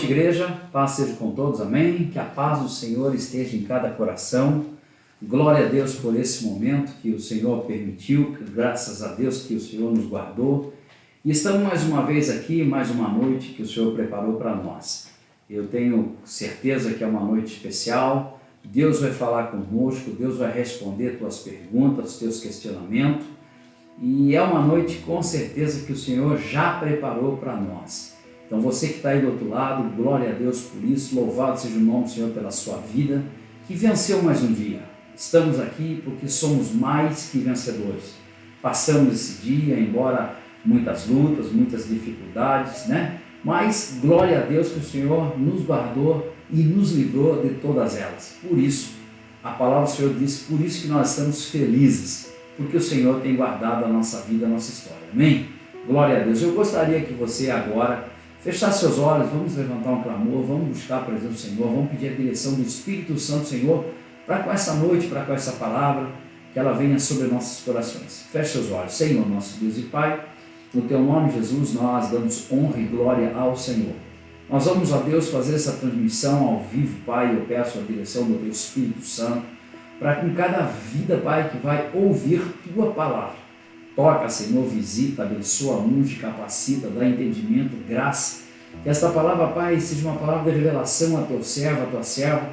noite, igreja. Paz seja com todos, amém. Que a paz do Senhor esteja em cada coração. Glória a Deus por esse momento que o Senhor permitiu, graças a Deus que o Senhor nos guardou. E estamos mais uma vez aqui, mais uma noite que o Senhor preparou para nós. Eu tenho certeza que é uma noite especial. Deus vai falar conosco, Deus vai responder tuas perguntas, teus questionamentos. E é uma noite com certeza que o Senhor já preparou para nós. Então você que está aí do outro lado, glória a Deus por isso, louvado seja o nome do Senhor pela sua vida, que venceu mais um dia. Estamos aqui porque somos mais que vencedores. Passamos esse dia, embora muitas lutas, muitas dificuldades, né? Mas glória a Deus que o Senhor nos guardou e nos livrou de todas elas. Por isso, a palavra do Senhor diz, por isso que nós estamos felizes, porque o Senhor tem guardado a nossa vida, a nossa história. Amém? Glória a Deus. Eu gostaria que você agora fechasse seus olhos, vamos levantar um clamor, vamos buscar a presença do Senhor, vamos pedir a direção do Espírito Santo, Senhor, para com essa noite, para com essa palavra, que ela venha sobre nossos corações. Feche seus olhos. Senhor, nosso Deus e Pai, no Teu nome, Jesus, nós damos honra e glória ao Senhor. Nós vamos, ó Deus, fazer essa transmissão ao vivo, Pai. Eu peço a direção do Teu Espírito Santo, para com cada vida, Pai, que vai ouvir Tua palavra. Toca, Senhor, visita, abençoa, unge, capacita, dá entendimento, graça. Que esta palavra, Pai, seja uma palavra de revelação a Teu servo, a Tua serva.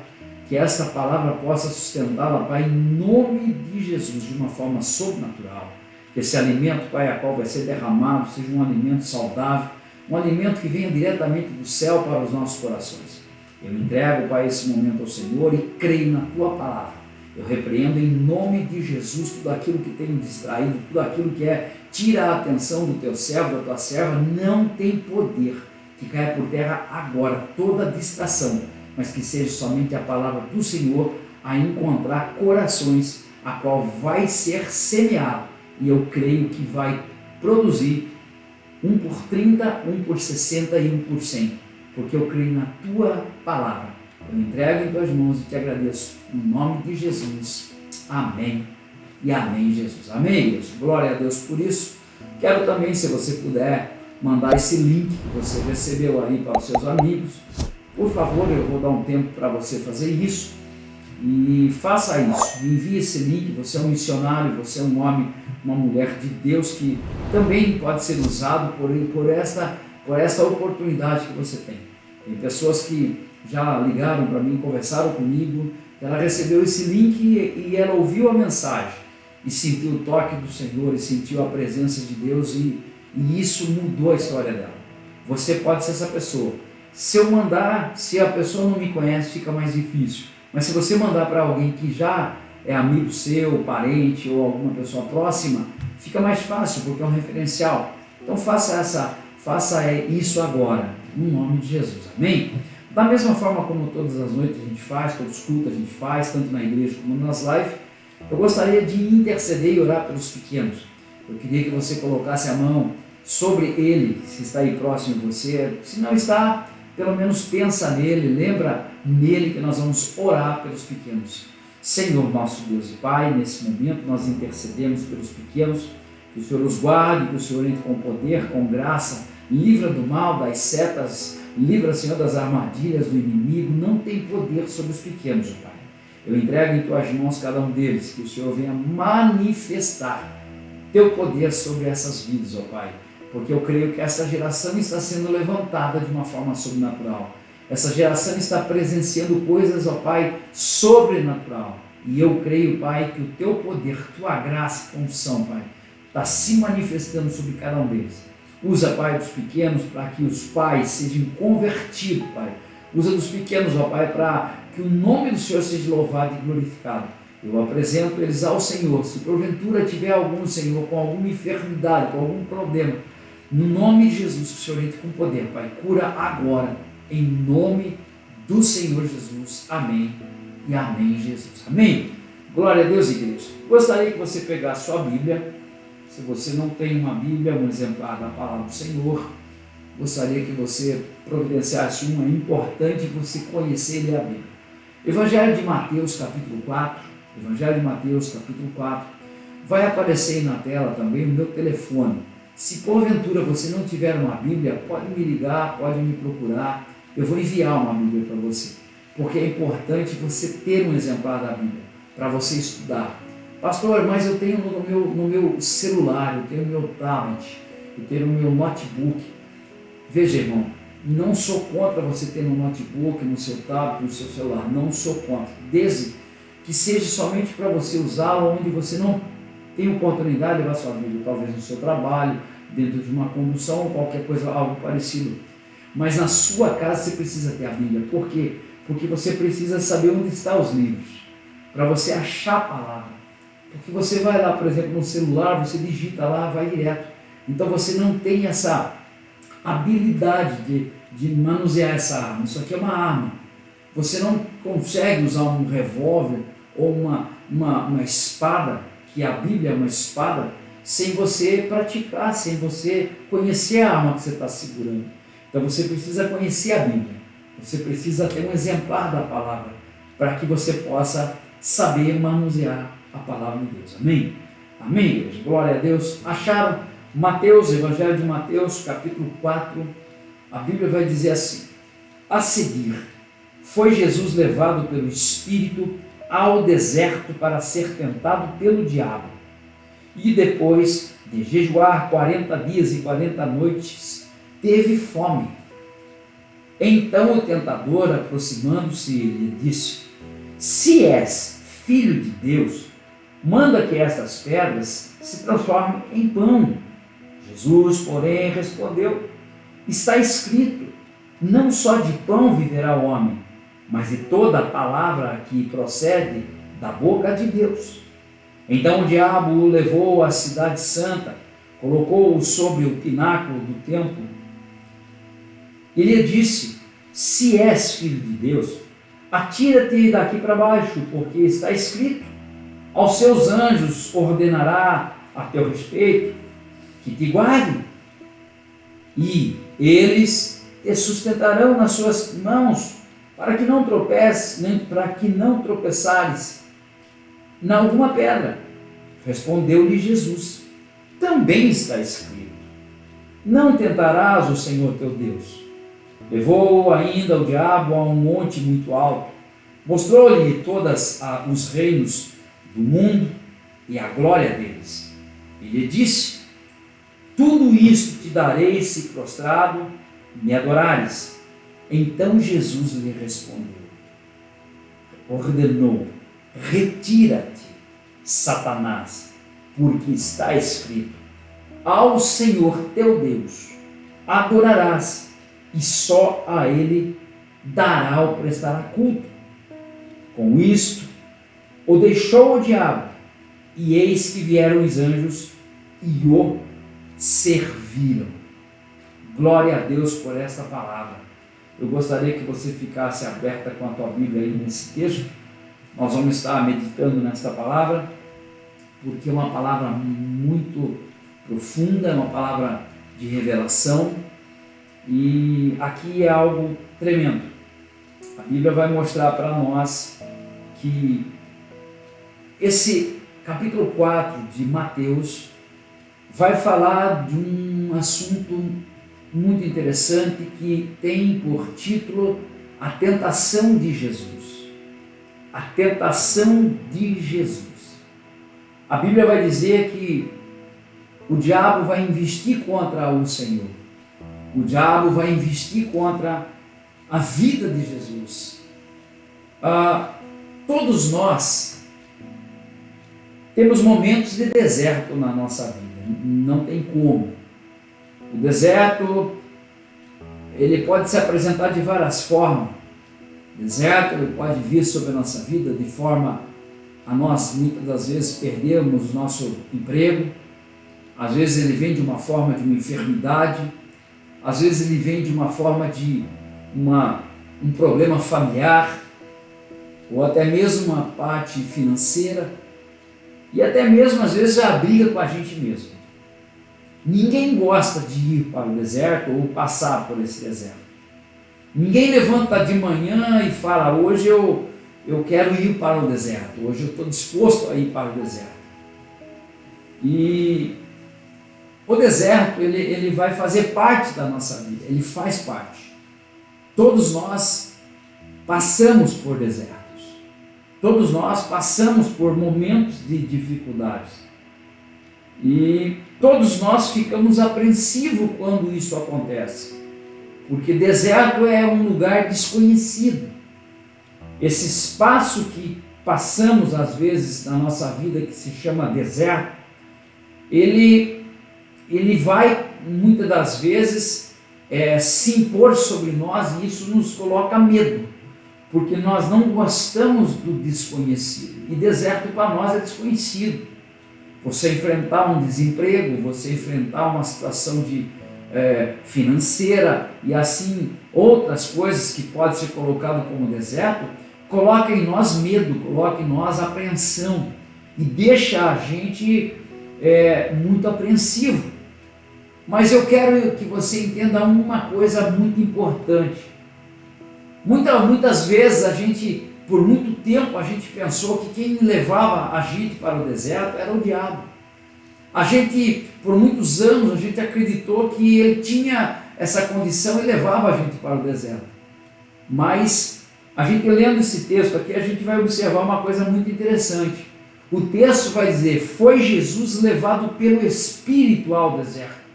Que esta palavra possa sustentá-la, Pai, em nome de Jesus, de uma forma sobrenatural. Que esse alimento, Pai, a qual vai ser derramado, seja um alimento saudável, um alimento que venha diretamente do céu para os nossos corações. Eu entrego, Pai, esse momento ao Senhor e creio na Tua palavra. Eu repreendo em nome de Jesus tudo aquilo que tem distraído, tudo aquilo que tira a atenção do Teu servo, da Tua serva, não tem poder. Que caia por terra agora toda distração, mas que seja somente a palavra do Senhor a encontrar corações, a qual vai ser semeado. E eu creio que vai produzir 1 por 30, 1 por 60 e 1 por 100, porque eu creio na Tua palavra. Eu entrego em Tuas mãos e Te agradeço, no nome de Jesus. Amém e amém, Jesus. Amém, Deus. Glória a Deus por isso. Quero também, se você puder, mandar esse link que você recebeu aí para os seus amigos. Por favor, eu vou dar um tempo para você fazer isso. E faça isso. Envie esse link. Você é um missionário, você é um homem, uma mulher de Deus que também pode ser usado por esta oportunidade que você tem. Tem pessoas que já ligaram para mim, conversaram comigo, ela recebeu esse link e ela ouviu a mensagem e sentiu o toque do Senhor e sentiu a presença de Deus e isso mudou a história dela. Você pode ser essa pessoa. Se eu mandar, se a pessoa não me conhece, fica mais difícil. Mas se você mandar para alguém que já é amigo seu, parente ou alguma pessoa próxima, fica mais fácil porque é um referencial. Então faça isso agora, no nome de Jesus. Amém? Da mesma forma como todas as noites a gente faz, todos os cultos a gente faz, tanto na igreja como nas lives, eu gostaria de interceder e orar pelos pequenos. Eu queria que você colocasse a mão sobre ele, se está aí próximo de você. Se não está, pelo menos pensa nele, lembra nele que nós vamos orar pelos pequenos. Senhor, nosso Deus e Pai, nesse momento nós intercedemos pelos pequenos, que o Senhor os guarde, que o Senhor entre com poder, com graça, livra do mal, das setas, livra, Senhor, das armadilhas do inimigo, não tem poder sobre os pequenos, ó Pai. Eu entrego em Tuas mãos cada um deles, que o Senhor venha manifestar Teu poder sobre essas vidas, ó Pai, porque eu creio que essa geração está sendo levantada de uma forma sobrenatural. Essa geração está presenciando coisas, ó Pai, sobrenatural. E eu creio, Pai, que o Teu poder, Tua graça e unção, Pai, está se manifestando sobre cada um deles. Usa, Pai, dos pequenos para que os pais sejam convertidos, Pai. Usa dos pequenos, ó Pai, para que o nome do Senhor seja louvado e glorificado. Eu apresento eles ao Senhor. Se porventura tiver algum, Senhor, com alguma enfermidade, com algum problema, no nome de Jesus, que o Senhor entre com poder, Pai. Cura agora, em nome do Senhor Jesus. Amém e amém, Jesus. Amém. Glória a Deus, igreja. Gostaria que você pegasse sua Bíblia. Se você não tem uma Bíblia, um exemplar da palavra do Senhor, gostaria que você providenciasse uma. É importante você conhecer e ler a Bíblia. Evangelho de Mateus, capítulo 4. Evangelho de Mateus, capítulo 4. Vai aparecer aí na tela também o meu telefone. Se porventura você não tiver uma Bíblia, pode me ligar, pode me procurar. eu vou enviar uma Bíblia para você, porque é importante você ter um exemplar da Bíblia, para você estudar. Pastor, mas eu tenho no meu celular, eu tenho no meu tablet, eu tenho no meu notebook. Veja, irmão, não sou contra você ter no notebook, no seu tablet, no seu celular, não sou contra, desde que seja somente para você usá-lo onde você não tem oportunidade de levar sua Bíblia, talvez no seu trabalho, dentro de uma condução ou qualquer coisa, algo parecido. Mas na sua casa você precisa ter a Bíblia. Por quê? Porque você precisa saber onde estão os livros, para você achar a palavra. Porque você vai lá, por exemplo, no celular, você digita lá, vai direto. Então você não tem essa habilidade de manusear essa arma. Isso aqui é uma arma. Você não consegue usar um revólver ou uma espada, que a Bíblia é uma espada, sem você praticar, sem você conhecer a arma que você está segurando. Então você precisa conhecer a Bíblia. Você precisa ter um exemplar da palavra, para que você possa saber manusear a palavra de Deus. Amém? Amém, igreja? Glória a Deus. Acharam? Mateus, Evangelho de Mateus, capítulo 4, a Bíblia vai dizer assim: a seguir, foi Jesus levado pelo Espírito ao deserto para ser tentado pelo diabo. E depois de jejuar 40 dias e 40 noites, teve fome. Então o tentador, aproximando-se, lhe disse: se és filho de Deus, manda que estas pedras se transformem em pão. Jesus, porém, respondeu: está escrito, não só de pão viverá o homem, mas de toda a palavra que procede da boca de Deus. Então o diabo o levou à cidade santa, colocou-o sobre o pináculo do templo e lhe disse: se és filho de Deus, atira-te daqui para baixo, porque está escrito, aos seus anjos ordenará a teu respeito que te guardem, e eles te sustentarão nas suas mãos, para que não tropeces, nem para que não tropeçares em alguma pedra. Respondeu-lhe Jesus: também está escrito, não tentarás o Senhor teu Deus. Levou ainda o diabo a um monte muito alto, mostrou-lhe todos os reinos do mundo e a glória deles. E lhe disse: tudo isto te darei se prostrado me adorares. Então Jesus lhe respondeu, ordenou: retira-te, Satanás, porque está escrito, ao Senhor teu Deus adorarás, e só a Ele dará ou prestará culto. Com isto, o deixou o diabo, e eis que vieram os anjos e o serviram. Glória a Deus por esta palavra. Eu gostaria que você ficasse aberta com a tua Bíblia aí nesse texto. Nós vamos estar meditando nesta palavra, porque é uma palavra muito profunda, é uma palavra de revelação, e aqui é algo tremendo. A Bíblia vai mostrar para nós que esse capítulo 4 de Mateus vai falar de um assunto muito interessante que tem por título a tentação de Jesus. A tentação de Jesus. A Bíblia vai dizer que o diabo vai investir contra o Senhor. O diabo vai investir contra a vida de Jesus. Todos nós temos momentos de deserto na nossa vida. Não tem como. O deserto, ele pode se apresentar de várias formas. O deserto, ele pode vir sobre a nossa vida de forma a nós, muitas das vezes, perdermos nosso emprego. Às vezes ele vem de uma forma de uma enfermidade. Às vezes ele vem de uma forma de um problema familiar, ou até mesmo uma parte financeira, e até mesmo às vezes a briga com a gente mesmo. Ninguém gosta de ir para o deserto ou passar por esse deserto. Ninguém levanta de manhã e fala: hoje eu quero ir para o deserto, hoje eu estou disposto a ir para o deserto. E o deserto, ele vai fazer parte da nossa vida, ele faz parte. Todos nós passamos por desertos. Todos nós passamos por momentos de dificuldades. E todos nós ficamos apreensivos quando isso acontece. Porque deserto é um lugar desconhecido. Esse espaço que passamos às vezes na nossa vida, que se chama deserto, ele vai muitas das vezes se impor sobre nós, e isso nos coloca medo, porque nós não gostamos do desconhecido, e deserto para nós é desconhecido. Você enfrentar um desemprego, você enfrentar uma situação financeira e assim outras coisas que podem ser colocadas como deserto, coloca em nós medo, coloca em nós apreensão e deixa a gente muito apreensivo. Mas eu quero que você entenda uma coisa muito importante. Muitas vezes por muito tempo a gente pensou que quem levava a gente para o deserto era o diabo. Por muitos anos, a gente acreditou que ele tinha essa condição e levava a gente para o deserto. Mas a gente lendo esse texto aqui, a gente vai observar uma coisa muito interessante. O texto vai dizer: foi Jesus levado pelo Espírito ao deserto,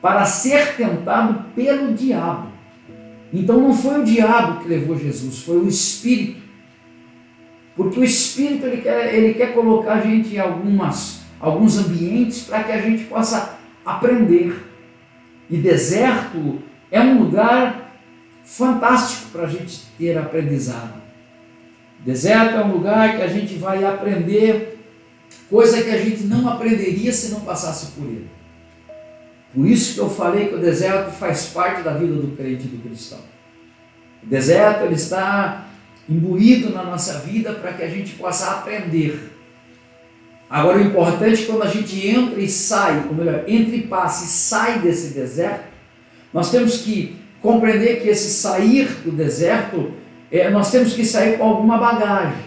para ser tentado pelo diabo. Então não foi o diabo que levou Jesus, foi o Espírito. Porque o Espírito ele quer colocar a gente em alguns ambientes para que a gente possa aprender. E deserto é um lugar fantástico para a gente ter aprendizado. Deserto é um lugar que a gente vai aprender coisa que a gente não aprenderia se não passasse por ele. Por isso que eu falei que o deserto faz parte da vida do crente e do cristão. O deserto ele está imbuído na nossa vida para que a gente possa aprender. Agora, o importante é quando a gente entra e sai, ou melhor, entra e passa e sai desse deserto, nós temos que compreender que esse sair do deserto, nós temos que sair com alguma bagagem,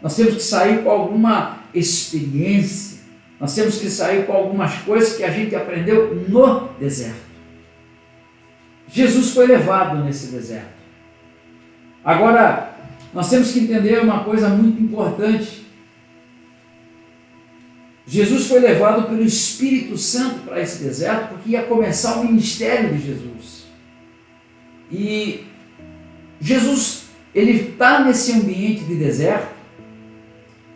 nós temos que sair com alguma experiência, nós temos que sair com algumas coisas que a gente aprendeu no deserto. Jesus foi levado nesse deserto. Agora, nós temos que entender uma coisa muito importante. Jesus foi levado pelo Espírito Santo para esse deserto, porque ia começar o ministério de Jesus. E Jesus, ele está nesse ambiente de deserto,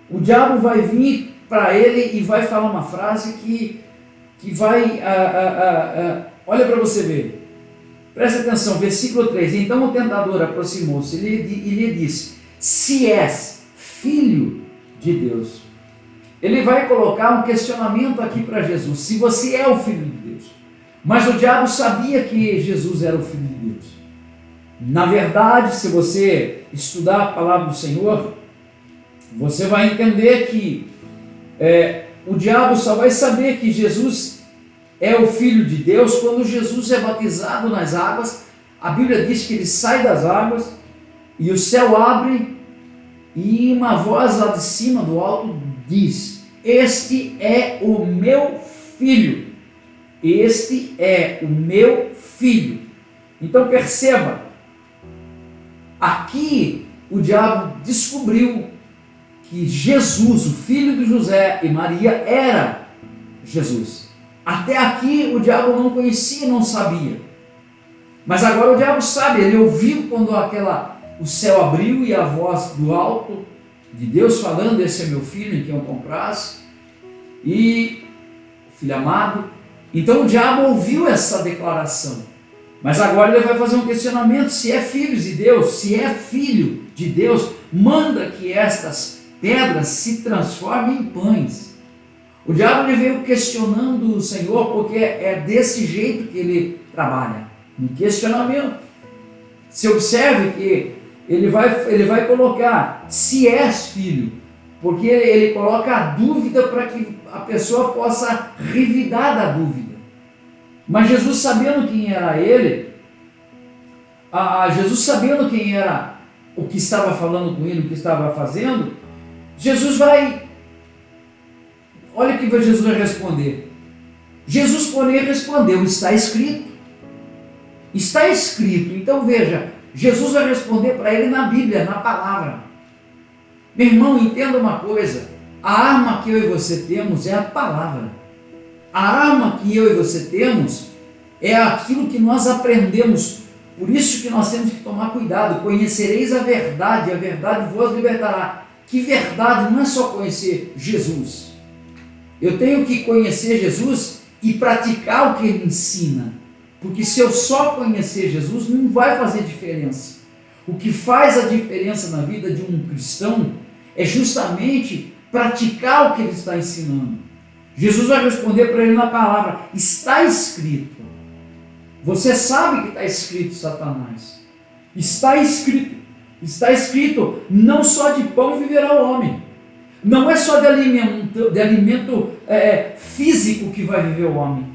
o diabo vai vir para ele e vai falar uma frase que vai, olha para você ver, presta atenção, versículo 3, então o tentador aproximou-se e lhe disse: se és filho de Deus. Ele vai colocar um questionamento aqui para Jesus, se você é o filho de Deus. Mas o diabo sabia que Jesus era o filho de Deus. Na verdade, se você estudar a palavra do Senhor, você vai entender que o diabo só vai saber que Jesus é o Filho de Deus quando Jesus é batizado nas águas. A Bíblia diz que ele sai das águas e o céu abre e uma voz lá de cima, do alto, diz: este é o meu filho, este é o meu filho. Então perceba, aqui o diabo descobriu que Jesus, o filho de José e Maria, era Jesus. Até aqui o diabo não conhecia, não sabia. Mas agora o diabo sabe, ele ouviu quando o céu abriu e a voz do alto de Deus falando: esse é meu filho em quem eu comprazo, e filho amado. Então o diabo ouviu essa declaração, mas agora ele vai fazer um questionamento: se é filho de Deus, se é filho de Deus, manda que estas pedras se transformem em pães. O diabo ele veio questionando o Senhor, porque é desse jeito que ele trabalha, no questionamento. Se observe que ele vai colocar: se és filho, porque ele coloca a dúvida para que a pessoa possa revidar da dúvida. Mas Jesus, sabendo quem era ele, Jesus sabendo quem era o que estava falando com ele, o que estava fazendo, Jesus vai, olha o que Jesus vai responder. Jesus, porém, respondeu: está escrito, Está escrito. Então veja, Jesus vai responder para ele na Bíblia, na palavra. Meu irmão, entenda uma coisa, a arma que eu e você temos é a palavra. A arma que eu e você temos é aquilo que nós aprendemos. Por isso que nós temos que tomar cuidado. Conhecereis a verdade vos libertará. Que verdade? Não é só conhecer Jesus. Eu tenho que conhecer Jesus e praticar o que ele ensina. Porque se eu só conhecer Jesus, não vai fazer diferença. O que faz a diferença na vida de um cristão é justamente praticar o que ele está ensinando. Jesus vai responder para ele na palavra, está escrito. Você sabe que está escrito, Satanás. Está escrito, não só de pão viverá o homem. Não é só de alimento físico que vai viver o homem.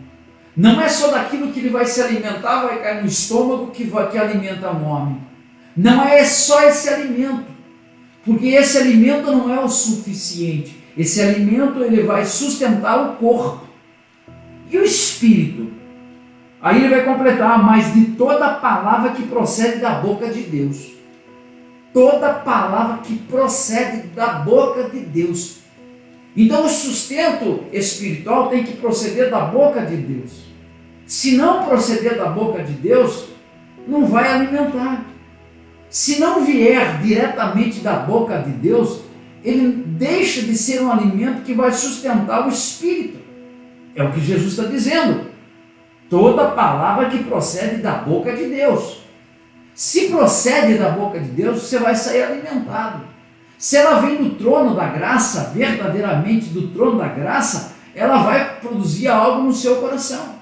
Não é só daquilo que ele vai se alimentar, vai cair no estômago que alimenta o homem. Não é só esse alimento, porque esse alimento não é o suficiente. Esse alimento ele vai sustentar o corpo e o espírito. Aí ele vai completar, mas de toda palavra que procede da boca de Deus. Toda palavra que procede da boca de Deus. Então o sustento espiritual tem que proceder da boca de Deus. Se não proceder da boca de Deus, não vai alimentar. Se não vier diretamente da boca de Deus, ele deixa de ser um alimento que vai sustentar o espírito. É o que Jesus está dizendo. Toda palavra que procede da boca de Deus. Se procede da boca de Deus, você vai sair alimentado. Se ela vem do trono da graça, verdadeiramente do trono da graça, ela vai produzir algo no seu coração.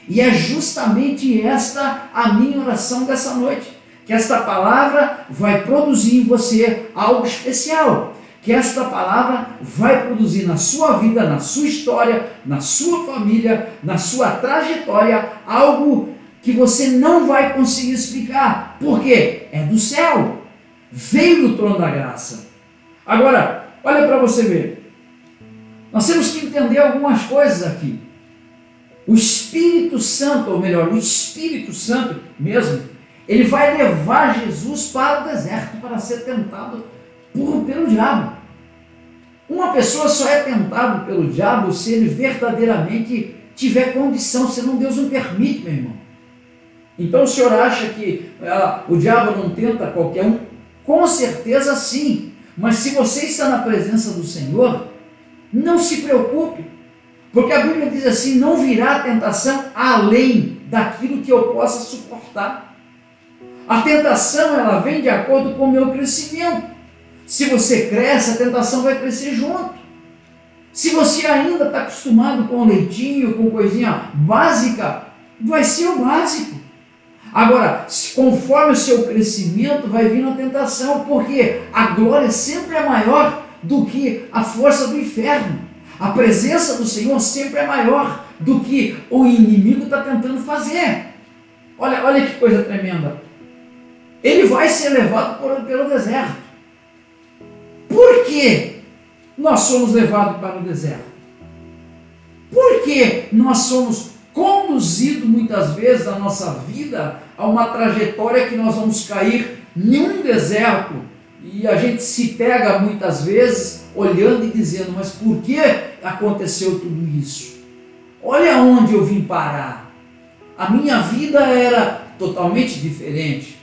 E é justamente esta a minha oração dessa noite. Que esta palavra vai produzir em você algo especial. Que esta palavra vai produzir na sua vida, na sua história, na sua família, na sua trajetória, algo que você não vai conseguir explicar. Por quê? É do céu. Veio do trono da graça. Agora, olha para você ver. Nós temos que entender algumas coisas aqui. O Espírito Santo, ou melhor, o Espírito Santo mesmo, ele vai levar Jesus para o deserto para ser tentado pelo diabo. Uma pessoa só é tentada pelo diabo se ele verdadeiramente tiver condição, senão Deus não permite, meu irmão. Então o senhor acha que o diabo não tenta qualquer um? Com certeza sim, mas se você está na presença do Senhor, não se preocupe, porque a Bíblia diz assim, não virá tentação além daquilo que eu possa suportar. A tentação ela vem de acordo com o meu crescimento. Se você cresce, a tentação vai crescer junto. Se você ainda está acostumado com leitinho, com coisinha básica, vai ser o básico. Agora, conforme o seu crescimento, vai vir a tentação, porque a glória sempre é maior do que a força do inferno. A presença do Senhor sempre é maior do que o inimigo está tentando fazer. Olha que coisa tremenda. Ele vai ser levado pelo deserto. Por que nós somos levados para o deserto? Por que nós somos conduzidos muitas vezes na nossa vida a uma trajetória que nós vamos cair em um deserto e a gente se pega muitas vezes olhando e dizendo, mas por que aconteceu tudo isso? Olha onde eu vim parar. A minha vida era totalmente diferente.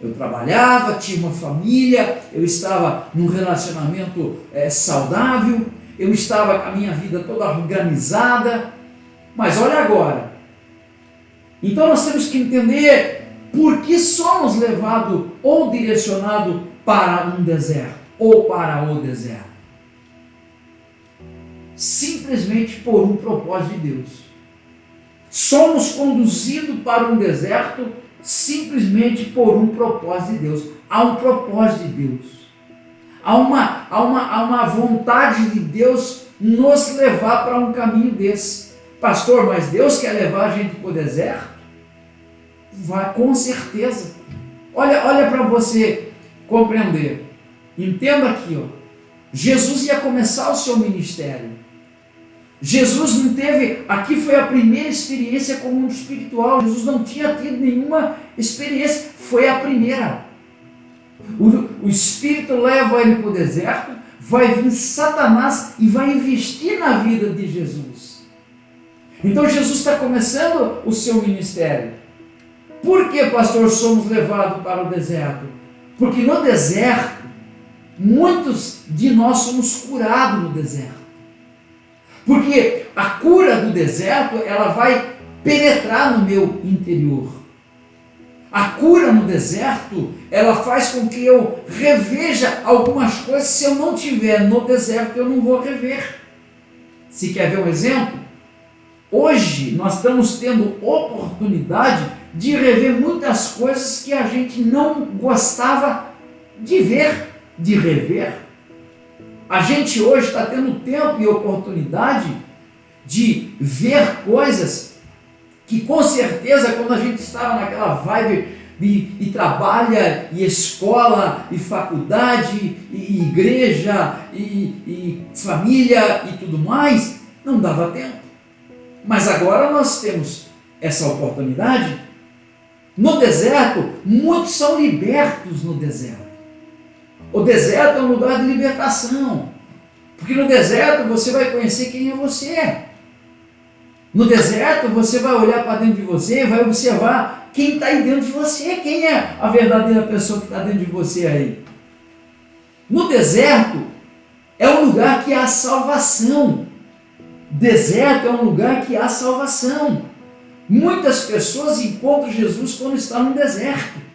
Eu trabalhava, tinha uma família, eu estava num relacionamento saudável, eu estava com a minha vida toda organizada, mas olha agora. Então nós temos que entender por que somos levados ou direcionados para um deserto ou para o deserto. Simplesmente por um propósito de Deus. Somos conduzidos para um deserto simplesmente por um propósito de Deus. Há um propósito de Deus. Há uma vontade de Deus nos levar para um caminho desse. Pastor, mas Deus quer levar a gente para o deserto? Vai, com certeza. Olha para você compreender. Entenda aqui, ó. Jesus ia começar o seu ministério. Jesus não teve, aqui foi a primeira experiência com o mundo espiritual. Jesus não tinha tido nenhuma experiência, foi a primeira. O Espírito leva ele para o deserto, vai vir Satanás e vai investir na vida de Jesus. Então Jesus está começando o seu ministério. Por que, pastor, somos levados para o deserto? Porque no deserto, muitos de nós somos curados no deserto. Porque a cura do deserto, ela vai penetrar no meu interior. A cura no deserto, ela faz com que eu reveja algumas coisas. Se eu não tiver no deserto, eu não vou rever. Se quer ver um exemplo? Hoje nós estamos tendo oportunidade de rever muitas coisas que a gente não gostava de ver, de rever. A gente hoje está tendo tempo e oportunidade de ver coisas que com certeza quando a gente estava naquela vibe e trabalha, e escola, e faculdade, e igreja, e família e tudo mais, não dava tempo. Mas agora nós temos essa oportunidade. No deserto, muitos são libertos no deserto. O deserto é um lugar de libertação, porque no deserto você vai conhecer quem é você. No deserto você vai olhar para dentro de você, vai observar quem está aí dentro de você, quem é a verdadeira pessoa que está dentro de você aí. No deserto é um lugar que há salvação. Deserto é um lugar que há salvação. Muitas pessoas encontram Jesus quando estão no deserto.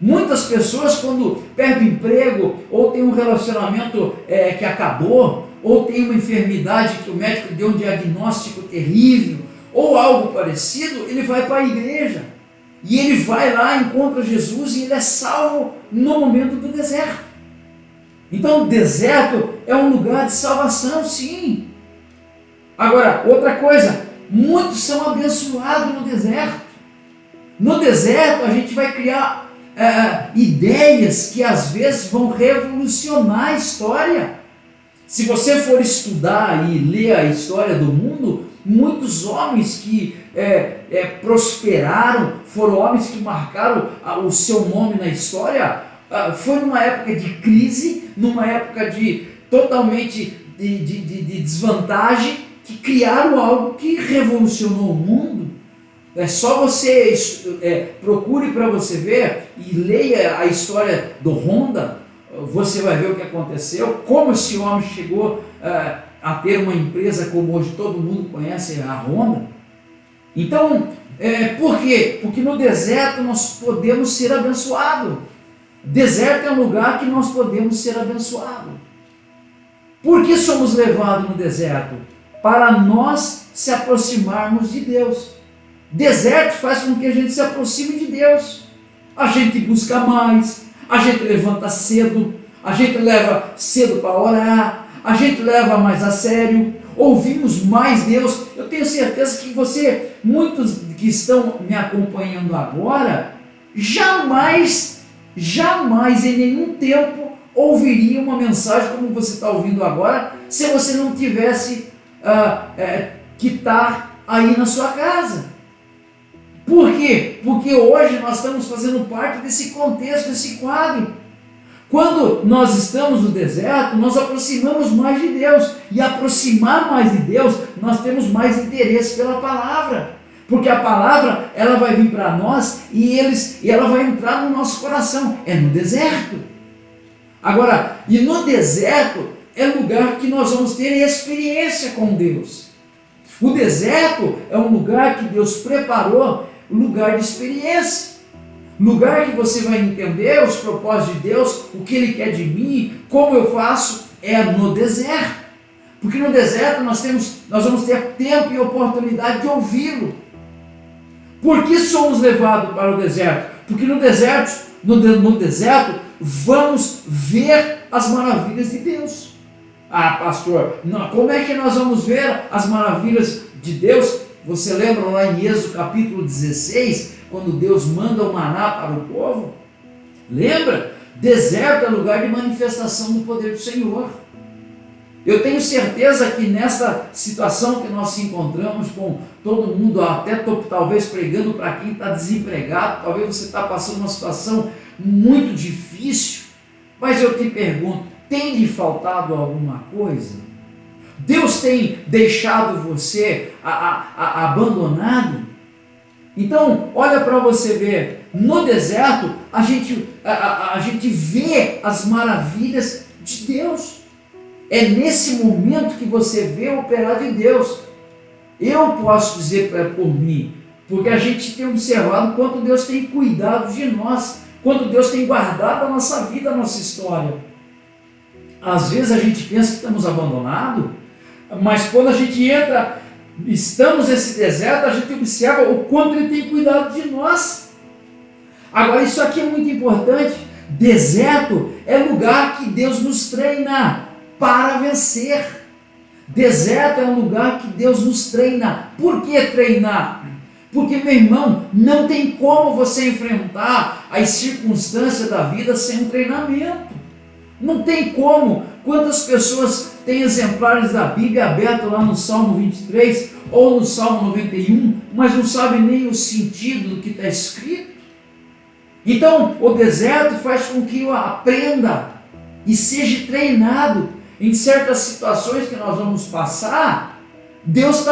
Muitas pessoas quando perdem emprego, ou tem um relacionamento que acabou, ou tem uma enfermidade que o médico deu um diagnóstico terrível, ou algo parecido, ele vai para a igreja. E ele vai lá, encontra Jesus e ele é salvo no momento do deserto. Então o deserto é um lugar de salvação, sim. Agora, outra coisa, muitos são abençoados no deserto. No deserto a gente vai criar ideias que às vezes vão revolucionar a história. Se você for estudar e ler a história do mundo, muitos homens que prosperaram, foram homens que marcaram o seu nome na história, foi numa época de crise, numa época de totalmente de desvantagem, que criaram algo que revolucionou o mundo. É só você procure para você ver e leia a história do Honda, você vai ver o que aconteceu, como esse homem chegou a ter uma empresa como hoje todo mundo conhece, a Honda. Então, por quê? Porque no deserto nós podemos ser abençoados. Deserto é um lugar que nós podemos ser abençoados. Por que somos levados no deserto? Para nós se aproximarmos de Deus. Deserto faz com que a gente se aproxime de Deus. A gente busca mais, a gente levanta cedo, a gente leva cedo para orar, a gente leva mais a sério, ouvimos mais Deus. Eu tenho certeza que muitos que estão me acompanhando agora, jamais em nenhum tempo ouviria uma mensagem como você está ouvindo agora, se você não tivesse que estar aí na sua casa. Por quê? Porque hoje nós estamos fazendo parte desse contexto, desse quadro. Quando nós estamos no deserto, nós aproximamos mais de Deus. E aproximar mais de Deus, nós temos mais interesse pela palavra. Porque a palavra, ela vai vir para nós e ela vai entrar no nosso coração. É no deserto. Agora, e no deserto é lugar que nós vamos ter experiência com Deus. O deserto é um lugar que Deus preparou, lugar de experiência. Lugar que você vai entender os propósitos de Deus, o que Ele quer de mim, como eu faço, é no deserto. Porque no deserto nós vamos ter tempo e oportunidade de ouvi-lo. Por que somos levados para o deserto? Porque no deserto vamos ver as maravilhas de Deus. Ah, pastor, como é que nós vamos ver as maravilhas de Deus? Você lembra lá em Êxodo capítulo 16, quando Deus manda o maná para o povo? Lembra? Deserto é lugar de manifestação do poder do Senhor. Eu tenho certeza que nessa situação que nós se encontramos com todo mundo, até talvez pregando para quem está desempregado, talvez você está passando uma situação muito difícil, mas eu te pergunto, tem lhe faltado alguma coisa? Deus tem deixado você abandonado? Então, olha para você ver, no deserto a gente vê as maravilhas de Deus. É nesse momento que você vê o operar de Deus. Eu posso dizer por mim, porque a gente tem observado quanto Deus tem cuidado de nós, quanto Deus tem guardado a nossa vida, a nossa história. Às vezes a gente pensa que estamos abandonados, mas quando a gente estamos nesse deserto, a gente observa o quanto Ele tem cuidado de nós. Agora, isso aqui é muito importante. Deserto é lugar que Deus nos treina para vencer. Deserto é um lugar que Deus nos treina. Por que treinar? Porque, meu irmão, não tem como você enfrentar as circunstâncias da vida sem um treinamento. Não tem como. Quantas pessoas têm exemplares da Bíblia abertos lá no Salmo 23 ou no Salmo 91, mas não sabem nem o sentido do que está escrito? Então, o deserto faz com que eu aprenda e seja treinado em certas situações que nós vamos passar. Deus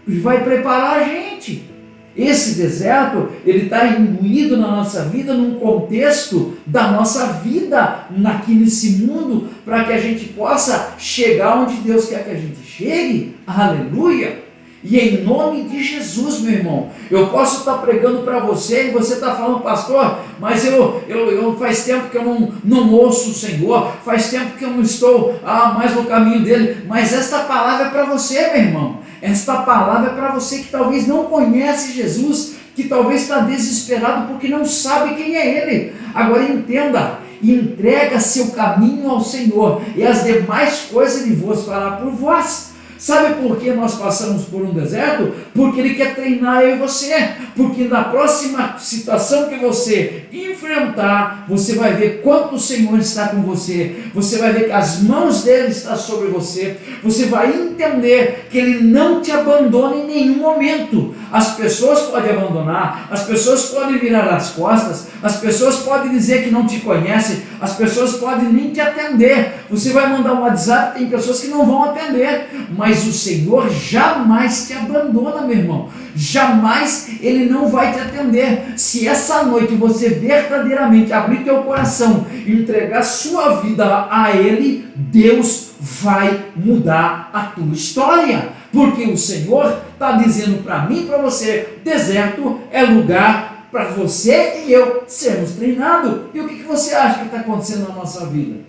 vai preparar a gente. Esse deserto, ele está imbuído na nossa vida, num contexto da nossa vida aqui nesse mundo, para que a gente possa chegar onde Deus quer que a gente chegue. Aleluia! E em nome de Jesus, meu irmão, eu posso estar pregando para você e você está falando, pastor, mas eu faz tempo que eu não ouço o Senhor, faz tempo que eu não estou mais no caminho dele, mas esta palavra é para você, meu irmão. Esta palavra é para você que talvez não conhece Jesus, que talvez está desesperado porque não sabe quem é Ele. Agora entenda, entrega seu caminho ao Senhor e as demais coisas Ele vos fará por vós. Sabe por que nós passamos por um deserto? Porque Ele quer treinar eu e você. Porque na próxima situação que você enfrentar, você vai ver quanto o Senhor está com você. Você vai ver que as mãos dele estão sobre você. Você vai entender que Ele não te abandona em nenhum momento. As pessoas podem abandonar, as pessoas podem virar as costas, as pessoas podem dizer que não te conhecem, as pessoas podem nem te atender. Você vai mandar um WhatsApp, tem pessoas que não vão atender, mas o Senhor jamais te abandona, meu irmão. Jamais Ele não vai te atender. Se essa noite você verdadeiramente abrir teu coração e entregar sua vida a Ele, Deus vai mudar a tua história. Porque o Senhor está dizendo para mim e para você, deserto é lugar para você e eu sermos treinados. E o que você acha que está acontecendo na nossa vida?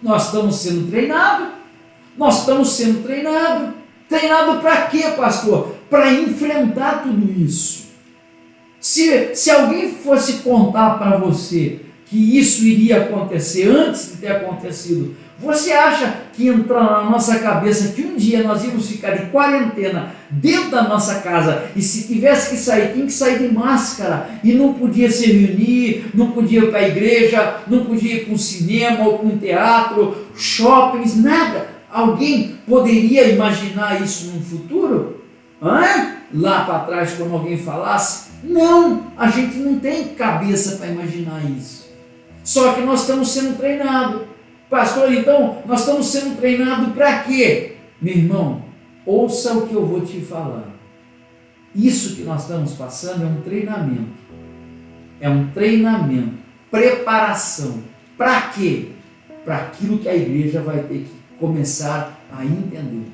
Nós estamos sendo treinados. Nós estamos sendo treinados. Treinado para quê, pastor? Para enfrentar tudo isso. Se alguém fosse contar para você que isso iria acontecer antes de ter acontecido, você acha que entra na nossa cabeça que um dia nós íamos ficar de quarentena dentro da nossa casa e se tivesse que sair, tinha que sair de máscara e não podia se reunir, não podia ir para a igreja, não podia ir para um cinema ou para um teatro, shoppings, nada? Alguém poderia imaginar isso no futuro? Lá para trás, quando alguém falasse? Não, a gente não tem cabeça para imaginar isso. Só que nós estamos sendo treinados. Pastor, então, nós estamos sendo treinados para quê? Meu irmão, ouça o que eu vou te falar. Isso que nós estamos passando é um treinamento. É um treinamento, preparação. Para quê? Para aquilo que a igreja vai ter que começar a entender.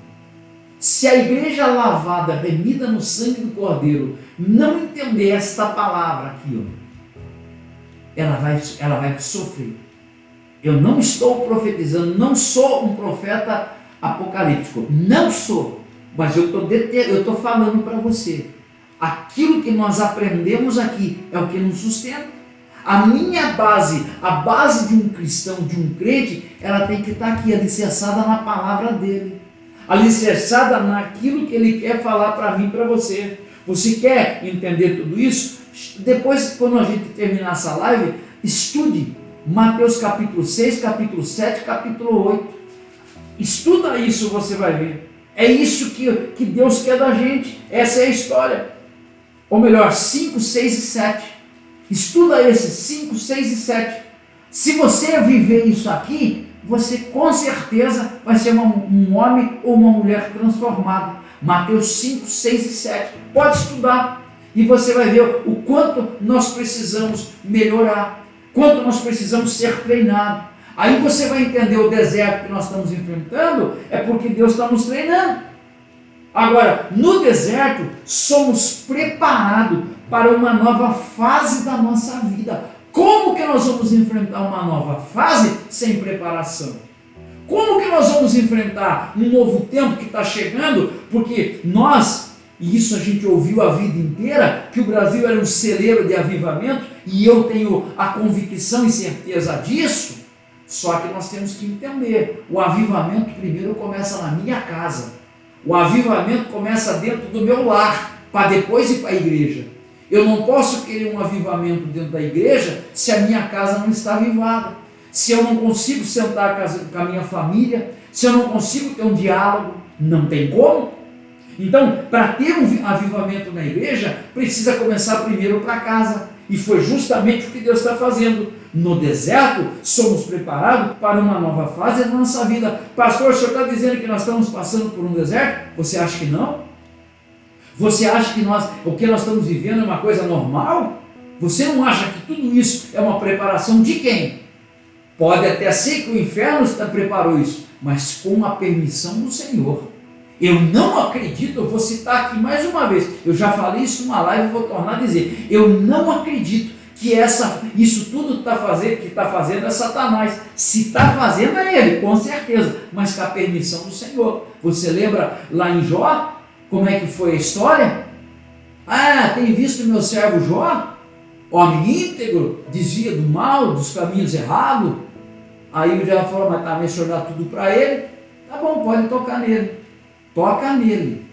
Se a igreja lavada, remida no sangue do Cordeiro, não entender esta palavra aqui, ela vai sofrer. Eu não estou profetizando, não sou um profeta apocalíptico, não sou, mas eu estou falando para você. Aquilo que nós aprendemos aqui é o que nos sustenta. A minha base, a base de um cristão, de um crente, ela tem que estar aqui, alicerçada na palavra dele, alicerçada naquilo que ele quer falar para mim e para você. Você quer entender tudo isso? Depois, quando a gente terminar essa live, estude Mateus capítulo 6, capítulo 7, capítulo 8. Estuda isso, você vai ver. É isso que Deus quer da gente. Essa é a história. Ou melhor, 5, 6 e 7. Estuda esses 5, 6 e 7. Se você viver isso aqui, você com certeza vai ser um homem ou uma mulher transformado. Mateus 5, 6 e 7. Pode estudar e você vai ver o quanto nós precisamos melhorar, quanto nós precisamos ser treinados. Aí você vai entender o deserto que nós estamos enfrentando, é porque Deus está nos treinando. Agora, no deserto, somos preparados para uma nova fase da nossa vida. Como que nós vamos enfrentar uma nova fase sem preparação? Como que nós vamos enfrentar um novo tempo que está chegando? Porque nós, e isso a gente ouviu a vida inteira, que o Brasil era um celeiro de avivamento, e eu tenho a convicção e certeza disso, só que nós temos que entender, o avivamento primeiro começa na minha casa. O avivamento começa dentro do meu lar, para depois ir para a igreja. Eu não posso querer um avivamento dentro da igreja se a minha casa não está avivada. Se eu não consigo sentar com a minha família, se eu não consigo ter um diálogo, não tem como. Então, para ter um avivamento na igreja, precisa começar primeiro para casa. E foi justamente o que Deus está fazendo. No deserto, somos preparados para uma nova fase da nossa vida. Pastor, o senhor está dizendo que nós estamos passando por um deserto? Você acha que não? Você acha que o que nós estamos vivendo é uma coisa normal? Você não acha que tudo isso é uma preparação de quem? Pode até ser que o inferno preparou isso, mas com a permissão do Senhor. Eu não acredito, eu vou citar aqui mais uma vez, eu já falei isso numa live e vou tornar a dizer, eu não acredito que isso tudo que está fazendo é Satanás. Se está fazendo é ele, com certeza, mas com a permissão do Senhor. Você lembra lá em Jó, como é que foi a história? Tem visto meu servo Jó? Homem íntegro, desvia do mal, dos caminhos errados. Aí o diabo falou, mas também o senhor dá tudo para ele? Tá bom, pode tocar nele. Toca nele,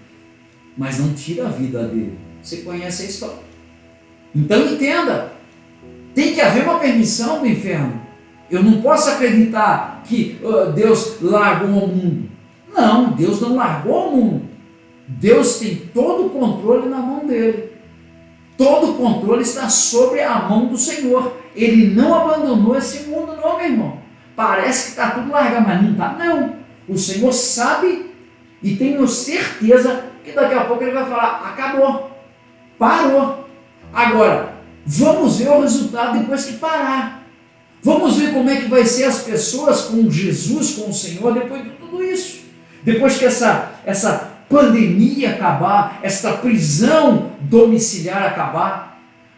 mas não tira a vida dele. Você conhece a história. Então entenda, tem que haver uma permissão do inferno. Eu não posso acreditar que Deus largou o mundo. Não, Deus não largou o mundo. Deus tem todo o controle na mão dele. Todo o controle está sobre a mão do Senhor. Ele não abandonou esse mundo não, meu irmão. Parece que está tudo largado, mas não está não. O Senhor sabe e tenho certeza que daqui a pouco ele vai falar, acabou, parou. Agora, vamos ver o resultado depois que parar. Vamos ver como é que vai ser as pessoas com Jesus, com o Senhor, depois de tudo isso. Depois que essa pandemia acabar, essa prisão domiciliar acabar.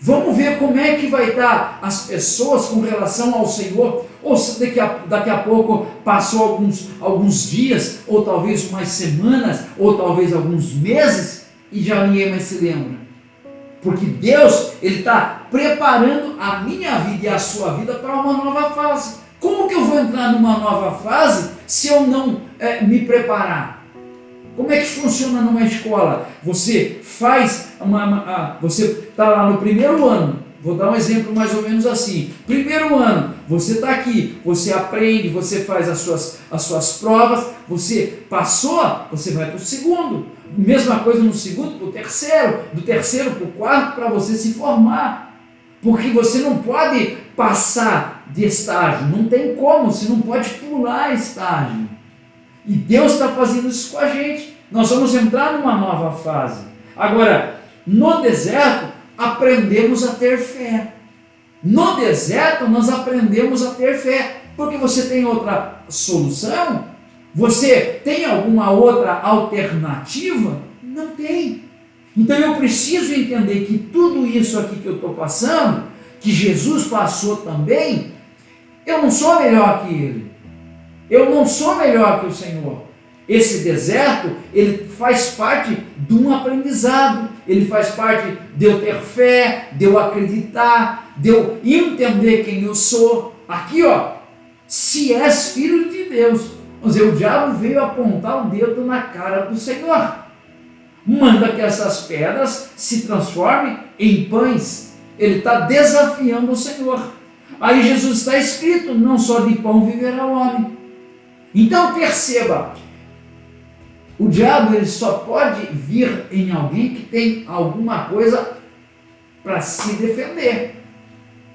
Vamos ver como é que vai estar as pessoas com relação ao Senhor. Ou se daqui a pouco passou alguns dias, ou talvez umas semanas, ou talvez alguns meses, e já ninguém mais se lembra. Porque Deus, Ele está preparando a minha vida e a sua vida para uma nova fase. Como que eu vou entrar numa nova fase se eu não me preparar? Como é que funciona numa escola? Você você está lá no primeiro ano, vou dar um exemplo mais ou menos assim. Primeiro ano, você está aqui, você aprende, você faz as suas provas, você passou, você vai para o segundo. Mesma coisa no segundo para o terceiro, do terceiro para o quarto, para você se formar. Porque você não pode passar de estágio, não tem como, você não pode pular estágio. E Deus está fazendo isso com a gente. Nós vamos entrar numa nova fase. Agora, no deserto, aprendemos a ter fé. No deserto, nós aprendemos a ter fé. Porque você tem outra solução? Você tem alguma outra alternativa? Não tem. Então eu preciso entender que tudo isso aqui que eu estou passando, que Jesus passou também, eu não sou melhor que Ele. Eu não sou melhor que o Senhor. Esse deserto, ele faz parte de um aprendizado. Ele faz parte de eu ter fé, de eu acreditar, de eu entender quem eu sou. Aqui, se és filho de Deus. Mas o diabo veio apontar o dedo na cara do Senhor. Manda que essas pedras se transformem em pães. Ele está desafiando o Senhor. Aí Jesus está escrito, não só de pão viverá o homem. Então perceba, o diabo ele só pode vir em alguém que tem alguma coisa para se defender.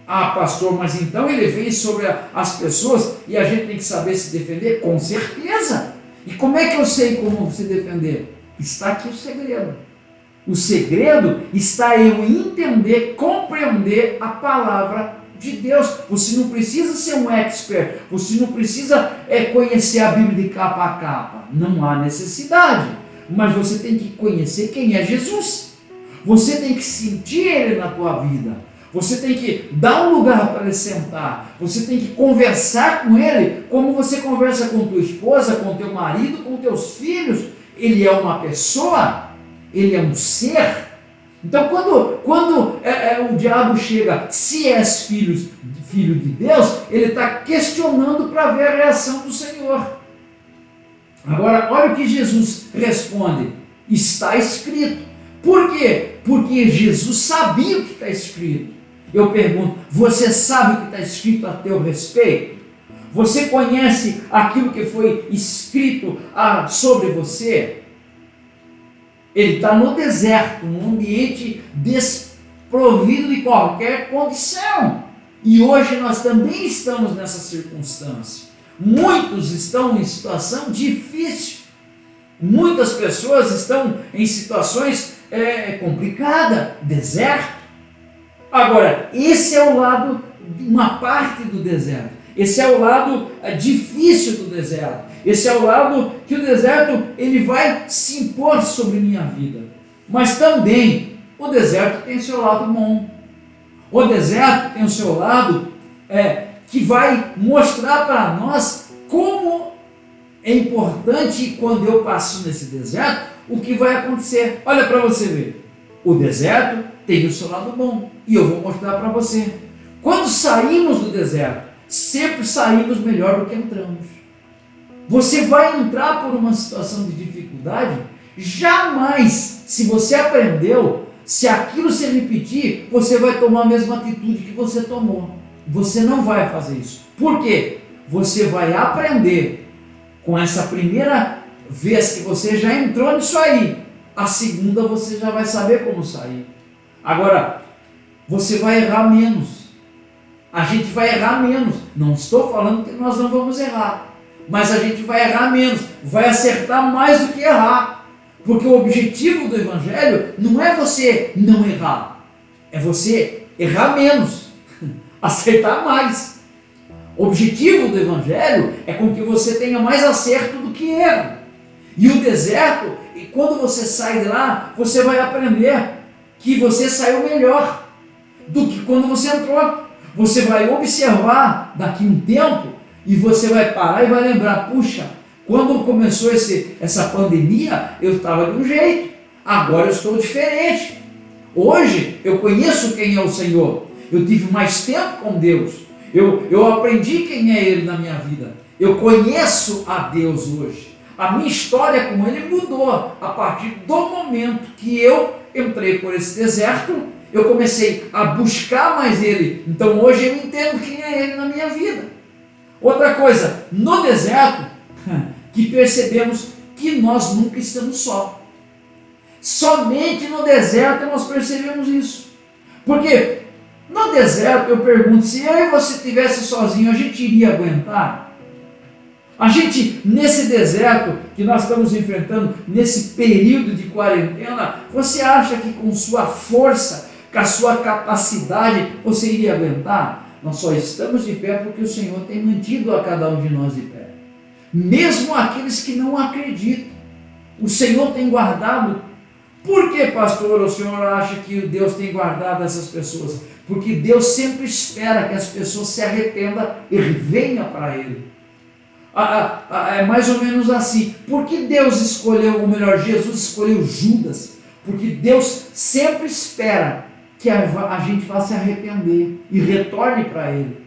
Ah, pastor, mas então ele vem sobre as pessoas e a gente tem que saber se defender? Com certeza. E como é que eu sei como se defender? Está aqui o segredo. O segredo está em eu entender, compreender a palavra de Deus. Você não precisa ser um expert, você não precisa conhecer a Bíblia de capa a capa. Não há necessidade. Mas você tem que conhecer quem é Jesus. Você tem que sentir Ele na tua vida. Você tem que dar um lugar para Ele sentar. Você tem que conversar com Ele como você conversa com tua esposa, com teu marido, com teus filhos. Ele é uma pessoa, Ele é um ser. Então quando o diabo chega, se és filho de Deus, ele está questionando para ver a reação do Senhor. Agora, olha o que Jesus responde. Está escrito. Por quê? Porque Jesus sabia o que está escrito. Eu pergunto, você sabe o que está escrito a teu respeito? Você conhece aquilo que foi escrito sobre você? Ele está no deserto, num ambiente desprovido de qualquer condição. E hoje nós também estamos nessa circunstância. Muitos estão em situação difícil. Muitas pessoas estão em situações complicadas, deserto. Agora, esse é o lado, uma parte do deserto. Esse é o lado difícil do deserto. Esse é o lado que o deserto ele vai se impor sobre minha vida. Mas também o deserto tem o seu lado bom. O deserto tem o seu lado que vai mostrar para nós como é importante quando eu passo nesse deserto, o que vai acontecer. Olha para você ver. O deserto tem o seu lado bom. E eu vou mostrar para você. Quando saímos do deserto, sempre saímos melhor do que entramos. Você vai entrar por uma situação de dificuldade, jamais, se você aprendeu, se aquilo se repetir, você vai tomar a mesma atitude que você tomou. Você não vai fazer isso. Por quê? Você vai aprender com essa primeira vez que você já entrou nisso aí. A segunda você já vai saber como sair. Agora, você vai errar menos. A gente vai errar menos. Não estou falando que nós não vamos errar. Mas a gente vai errar menos. Vai acertar mais do que errar. Porque o objetivo do Evangelho não é você não errar. É você errar menos. Acertar mais. O objetivo do Evangelho é com que você tenha mais acerto do que erro. E o deserto, e quando você sai de lá, você vai aprender que você saiu melhor do que quando você entrou. Você vai observar daqui um tempo e você vai parar e vai lembrar, puxa, quando começou essa pandemia, eu estava de um jeito, agora eu estou diferente. Hoje eu conheço quem é o Senhor, eu tive mais tempo com Deus, eu aprendi quem é Ele na minha vida, eu conheço a Deus hoje. A minha história com Ele mudou a partir do momento que eu entrei por esse deserto, eu comecei a buscar mais Ele. Então hoje eu entendo quem é Ele na minha vida. Outra coisa, no deserto, que percebemos que nós nunca estamos só. Somente no deserto nós percebemos isso. Porque no deserto eu pergunto, se eu e você estivesse sozinho, a gente iria aguentar? A gente, nesse deserto que nós estamos enfrentando, nesse período de quarentena, você acha que com sua força, com a sua capacidade, você iria aguentar? Nós só estamos de pé porque o Senhor tem mantido a cada um de nós de pé. Mesmo aqueles que não acreditam, o Senhor tem guardado. Por que, pastor, o Senhor acha que Deus tem guardado essas pessoas? Porque Deus sempre espera que as pessoas se arrependam e venham para Ele. É mais ou menos assim. Por que Deus escolheu, ou melhor, Jesus escolheu Judas? Porque Deus sempre espera que a gente vá se arrepender e retorne para Ele.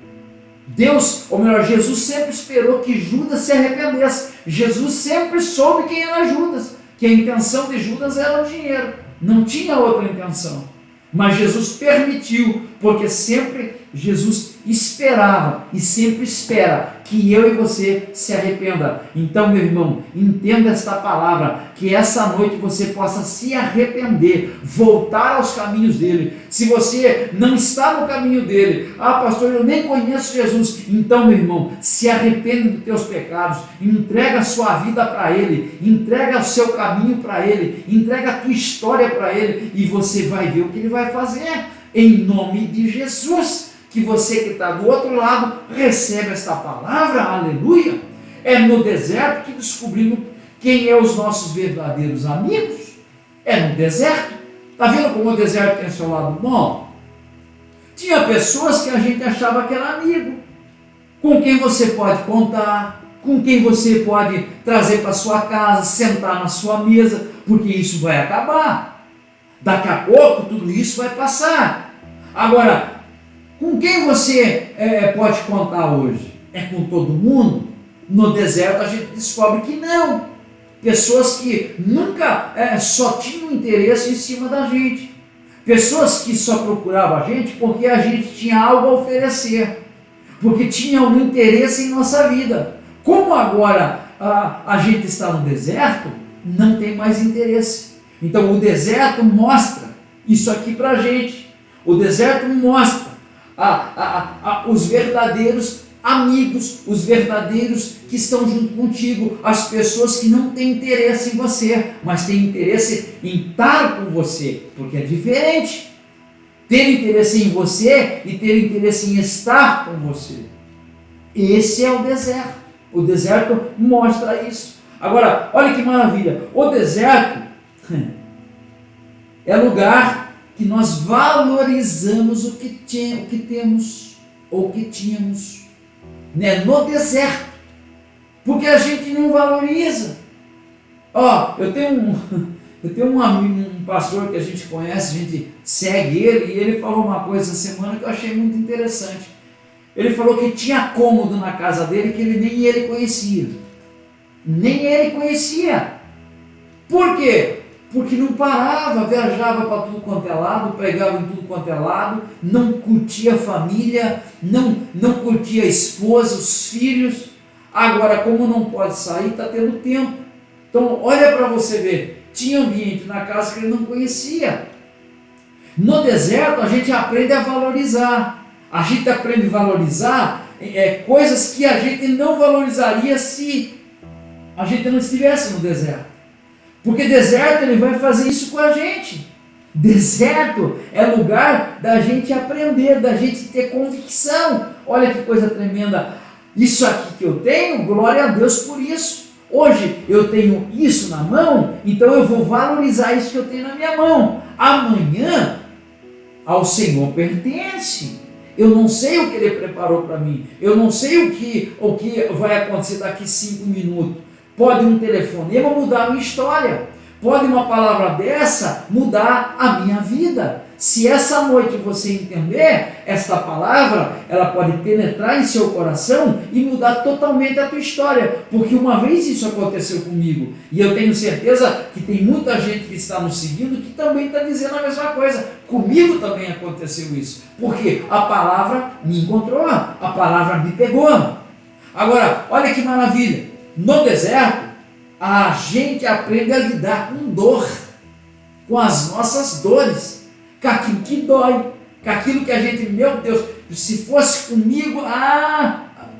Deus, ou melhor, Jesus sempre esperou que Judas se arrependesse. Jesus sempre soube quem era Judas, que a intenção de Judas era o dinheiro, não tinha outra intenção. Mas Jesus permitiu, porque sempre Jesus esperava e sempre espera que eu e você se arrependa. Então, meu irmão, entenda esta palavra, que essa noite você possa se arrepender, voltar aos caminhos dele. Se você não está no caminho dele, pastor, eu nem conheço Jesus, então, meu irmão, se arrepende dos teus pecados, entrega a sua vida para ele, entrega o seu caminho para ele, entrega a tua história para ele, e você vai ver o que ele vai fazer, em nome de Jesus. Que você que está do outro lado recebe esta palavra, aleluia. É no deserto que descobrimos quem é os nossos verdadeiros amigos. É no deserto. Está vendo como o deserto tem seu lado bom? Tinha pessoas que a gente achava que era amigo, com quem você pode contar, com quem você pode trazer para sua casa, sentar na sua mesa, porque isso vai acabar. Daqui a pouco tudo isso vai passar. Agora, com quem você pode contar hoje? É com todo mundo? No deserto a gente descobre que não. Pessoas que nunca só tinham interesse em cima da gente. Pessoas que só procuravam a gente porque a gente tinha algo a oferecer. Porque tinha um interesse em nossa vida. Como agora a gente está no deserto, não tem mais interesse. Então o deserto mostra isso aqui para a gente. O deserto mostra os verdadeiros amigos, os verdadeiros que estão junto contigo, as pessoas que não têm interesse em você, mas têm interesse em estar com você, porque é diferente. Ter interesse em você e ter interesse em estar com você. Esse é o deserto. O deserto mostra isso. Agora, olha que maravilha. O deserto é lugar que nós valorizamos o que temos ou o que tínhamos, né? No deserto, porque a gente não valoriza. Eu tenho um amigo, um pastor que a gente conhece, a gente segue ele, e ele falou uma coisa essa semana que eu achei muito interessante. Ele falou que tinha cômodo na casa dele que nem ele conhecia. Nem ele conhecia. Por quê? Porque não parava, viajava para tudo quanto é lado, pregava em tudo quanto é lado, não curtia a família, não curtia a esposa, os filhos. Agora, como não pode sair, está tendo tempo. Então, olha para você ver, tinha ambiente na casa que ele não conhecia. No deserto, a gente aprende a valorizar. A gente aprende a valorizar coisas que a gente não valorizaria se a gente não estivesse no deserto. Porque deserto ele vai fazer isso com a gente. Deserto é lugar da gente aprender, da gente ter convicção. Olha que coisa tremenda. Isso aqui que eu tenho, glória a Deus por isso. Hoje eu tenho isso na mão, então eu vou valorizar isso que eu tenho na minha mão. Amanhã ao Senhor pertence. Eu não sei o que Ele preparou para mim. Eu não sei o que vai acontecer daqui 5 minutos. Pode um telefonema mudar a minha história. Pode uma palavra dessa mudar a minha vida. Se essa noite você entender esta palavra, ela pode penetrar em seu coração e mudar totalmente a tua história. Porque uma vez isso aconteceu comigo. E eu tenho certeza que tem muita gente que está nos seguindo que também está dizendo a mesma coisa. Comigo também aconteceu isso. Porque a palavra me encontrou, a palavra me pegou. Agora, olha que maravilha. No deserto, a gente aprende a lidar com dor, com as nossas dores, com aquilo que dói, com aquilo que a gente, meu Deus, se fosse comigo,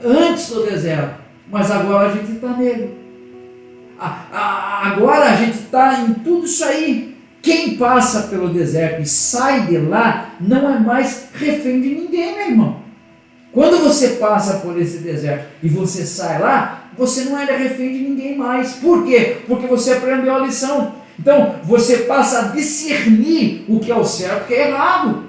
antes do deserto, mas agora a gente está nele. Agora a gente está em tudo isso aí. Quem passa pelo deserto e sai de lá, não é mais refém de ninguém, meu irmão. Quando você passa por esse deserto e você sai lá, você não é refém de ninguém mais. Por quê? Porque você aprendeu a lição. Então, você passa a discernir o que é o certo e o que é errado.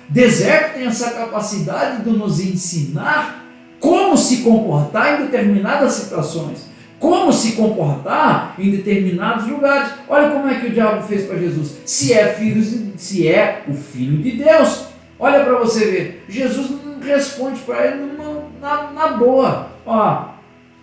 Deserto tem essa capacidade de nos ensinar como se comportar em determinadas situações, como se comportar em determinados lugares. Olha como é que o diabo fez para Jesus. Se é o Filho de Deus. Olha para você ver. Jesus não responde para ele na boa.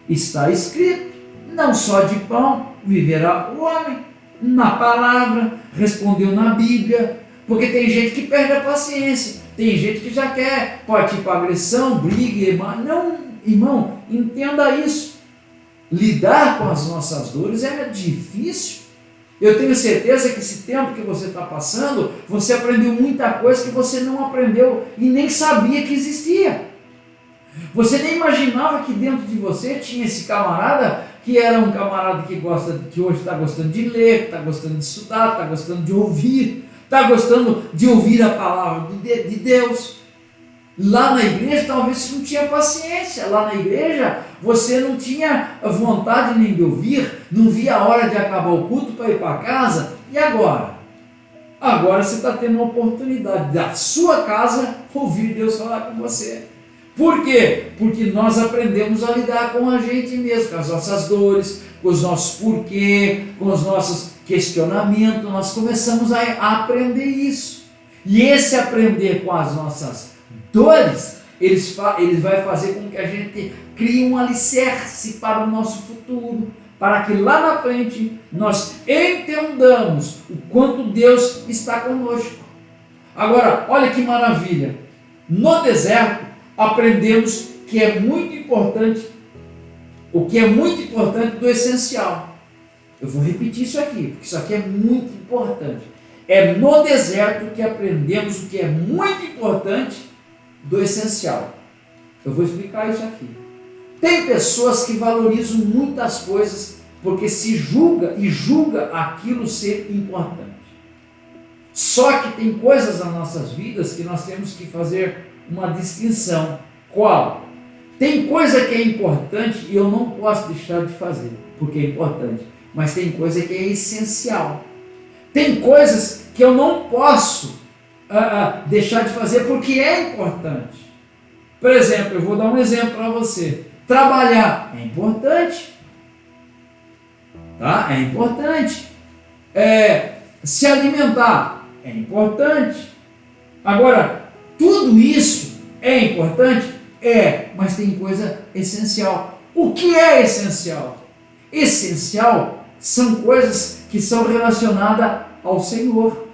Está escrito, não só de pão viverá o homem. Na palavra, respondeu na Bíblia. Porque tem gente que perde a paciência. Tem gente que já quer partir para agressão, briga, não Irmão, entenda isso. Lidar com as nossas dores é difícil. Eu tenho certeza que esse tempo que você está passando, você aprendeu muita coisa que você não aprendeu e nem sabia que existia. Você nem imaginava que dentro de você tinha esse camarada que era um camarada que hoje está gostando de ler, está gostando de estudar, está gostando de ouvir, está gostando de ouvir a palavra de Deus. Lá na igreja talvez você não tinha paciência, lá na igreja você não tinha vontade nem de ouvir, não via a hora de acabar o culto para ir para casa, e agora? Agora você está tendo a oportunidade da sua casa ouvir Deus falar com você. Por quê? Porque nós aprendemos a lidar com a gente mesmo, com as nossas dores, com os nossos porquê, com os nossos questionamentos, nós começamos a aprender isso. E esse aprender com as nossas dores, ele vai fazer com que a gente crie um alicerce para o nosso futuro, para que lá na frente nós entendamos o quanto Deus está conosco. Agora, olha que maravilha, no deserto aprendemos que é muito importante, o que é muito importante do essencial. Eu vou repetir isso aqui, porque isso aqui é muito importante. É no deserto que aprendemos o que é muito importante do essencial. Eu vou explicar isso aqui. Tem pessoas que valorizam muitas coisas porque se julga e julga aquilo ser importante. Só que tem coisas nas nossas vidas que nós temos que fazer uma distinção. Qual? Tem coisa que é importante e eu não posso deixar de fazer porque é importante, mas tem coisa que é essencial. Tem coisas que eu não posso deixar de fazer porque é importante. Por exemplo, eu vou dar um exemplo para você. Trabalhar é importante, tá? É importante. Se alimentar é importante. Agora, tudo isso é importante? Mas tem coisa essencial. O que é essencial? Essencial são coisas que são relacionadas ao Senhor.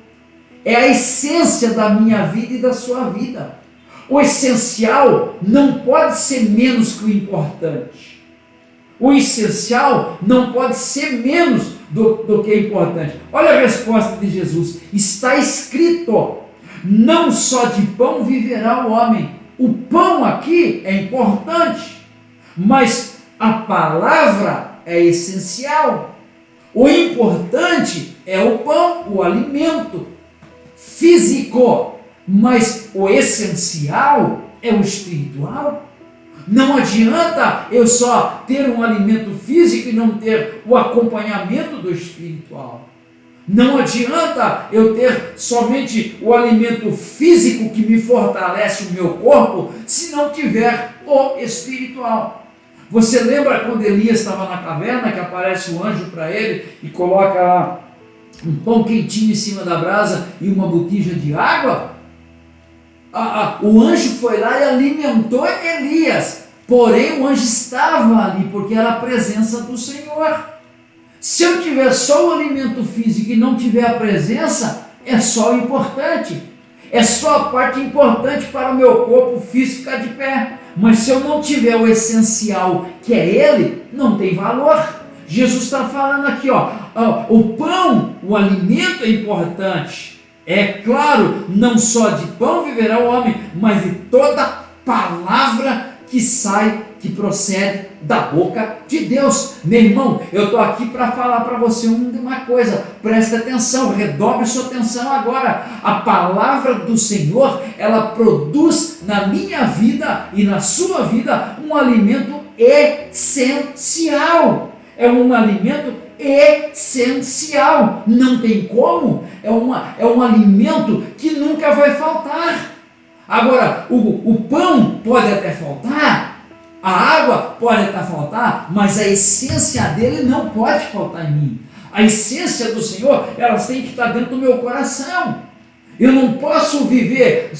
É a essência da minha vida e da sua vida. O essencial não pode ser menos que o importante. O essencial não pode ser menos do que é importante. Olha a resposta de Jesus. Está escrito, não só de pão viverá o homem. O pão aqui é importante, mas a palavra é essencial. O importante é o pão, o alimento físico, mas o essencial é o espiritual. Não adianta eu só ter um alimento físico e não ter o acompanhamento do espiritual. Não adianta eu ter somente o alimento físico que me fortalece o meu corpo, se não tiver o espiritual. Você lembra quando Elias estava na caverna, que aparece o anjo para ele e coloca lá um pão quentinho em cima da brasa e uma botija de água? O anjo foi lá e alimentou Elias, porém o anjo estava ali porque era a presença do Senhor. Se eu tiver só o alimento físico e não tiver a presença, é só o importante, é só a parte importante para o meu corpo físico ficar de pé. Mas se eu não tiver o essencial, que é Ele, não tem valor. Jesus está falando aqui, o pão, o alimento é importante. É claro, não só de pão viverá o homem, mas de toda palavra que sai, que procede da boca de Deus. Meu irmão, eu estou aqui para falar para você uma coisa, preste atenção, redobre sua atenção agora. A palavra do Senhor, ela produz na minha vida e na sua vida um alimento essencial. É um alimento essencial, não tem como, é um alimento que nunca vai faltar. Agora, o pão pode até faltar, a água pode até faltar, mas a essência dele não pode faltar em mim. A essência do Senhor, elas têm que estar dentro do meu coração. Eu não posso viver,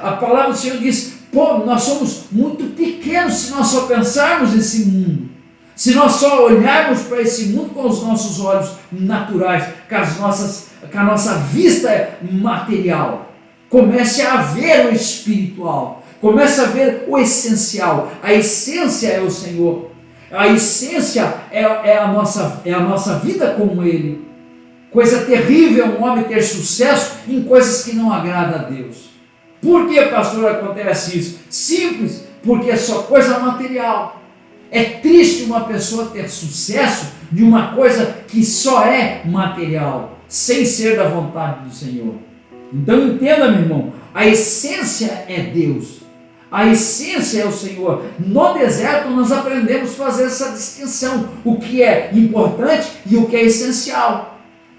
a palavra do Senhor diz, nós somos muito pequenos se nós só pensarmos nesse mundo. Se nós só olharmos para esse mundo com os nossos olhos naturais, com a nossa vista material. Comece a ver o espiritual. Começa a ver o essencial. A essência é o Senhor. A essência é a nossa vida com Ele. Coisa terrível é um homem ter sucesso em coisas que não agradam a Deus. Por que, pastor, acontece isso? Simples, porque é só coisa material. É triste uma pessoa ter sucesso de uma coisa que só é material, sem ser da vontade do Senhor. Então entenda, meu irmão, a essência é Deus. A essência é o Senhor. No deserto nós aprendemos a fazer essa distinção, o que é importante e o que é essencial.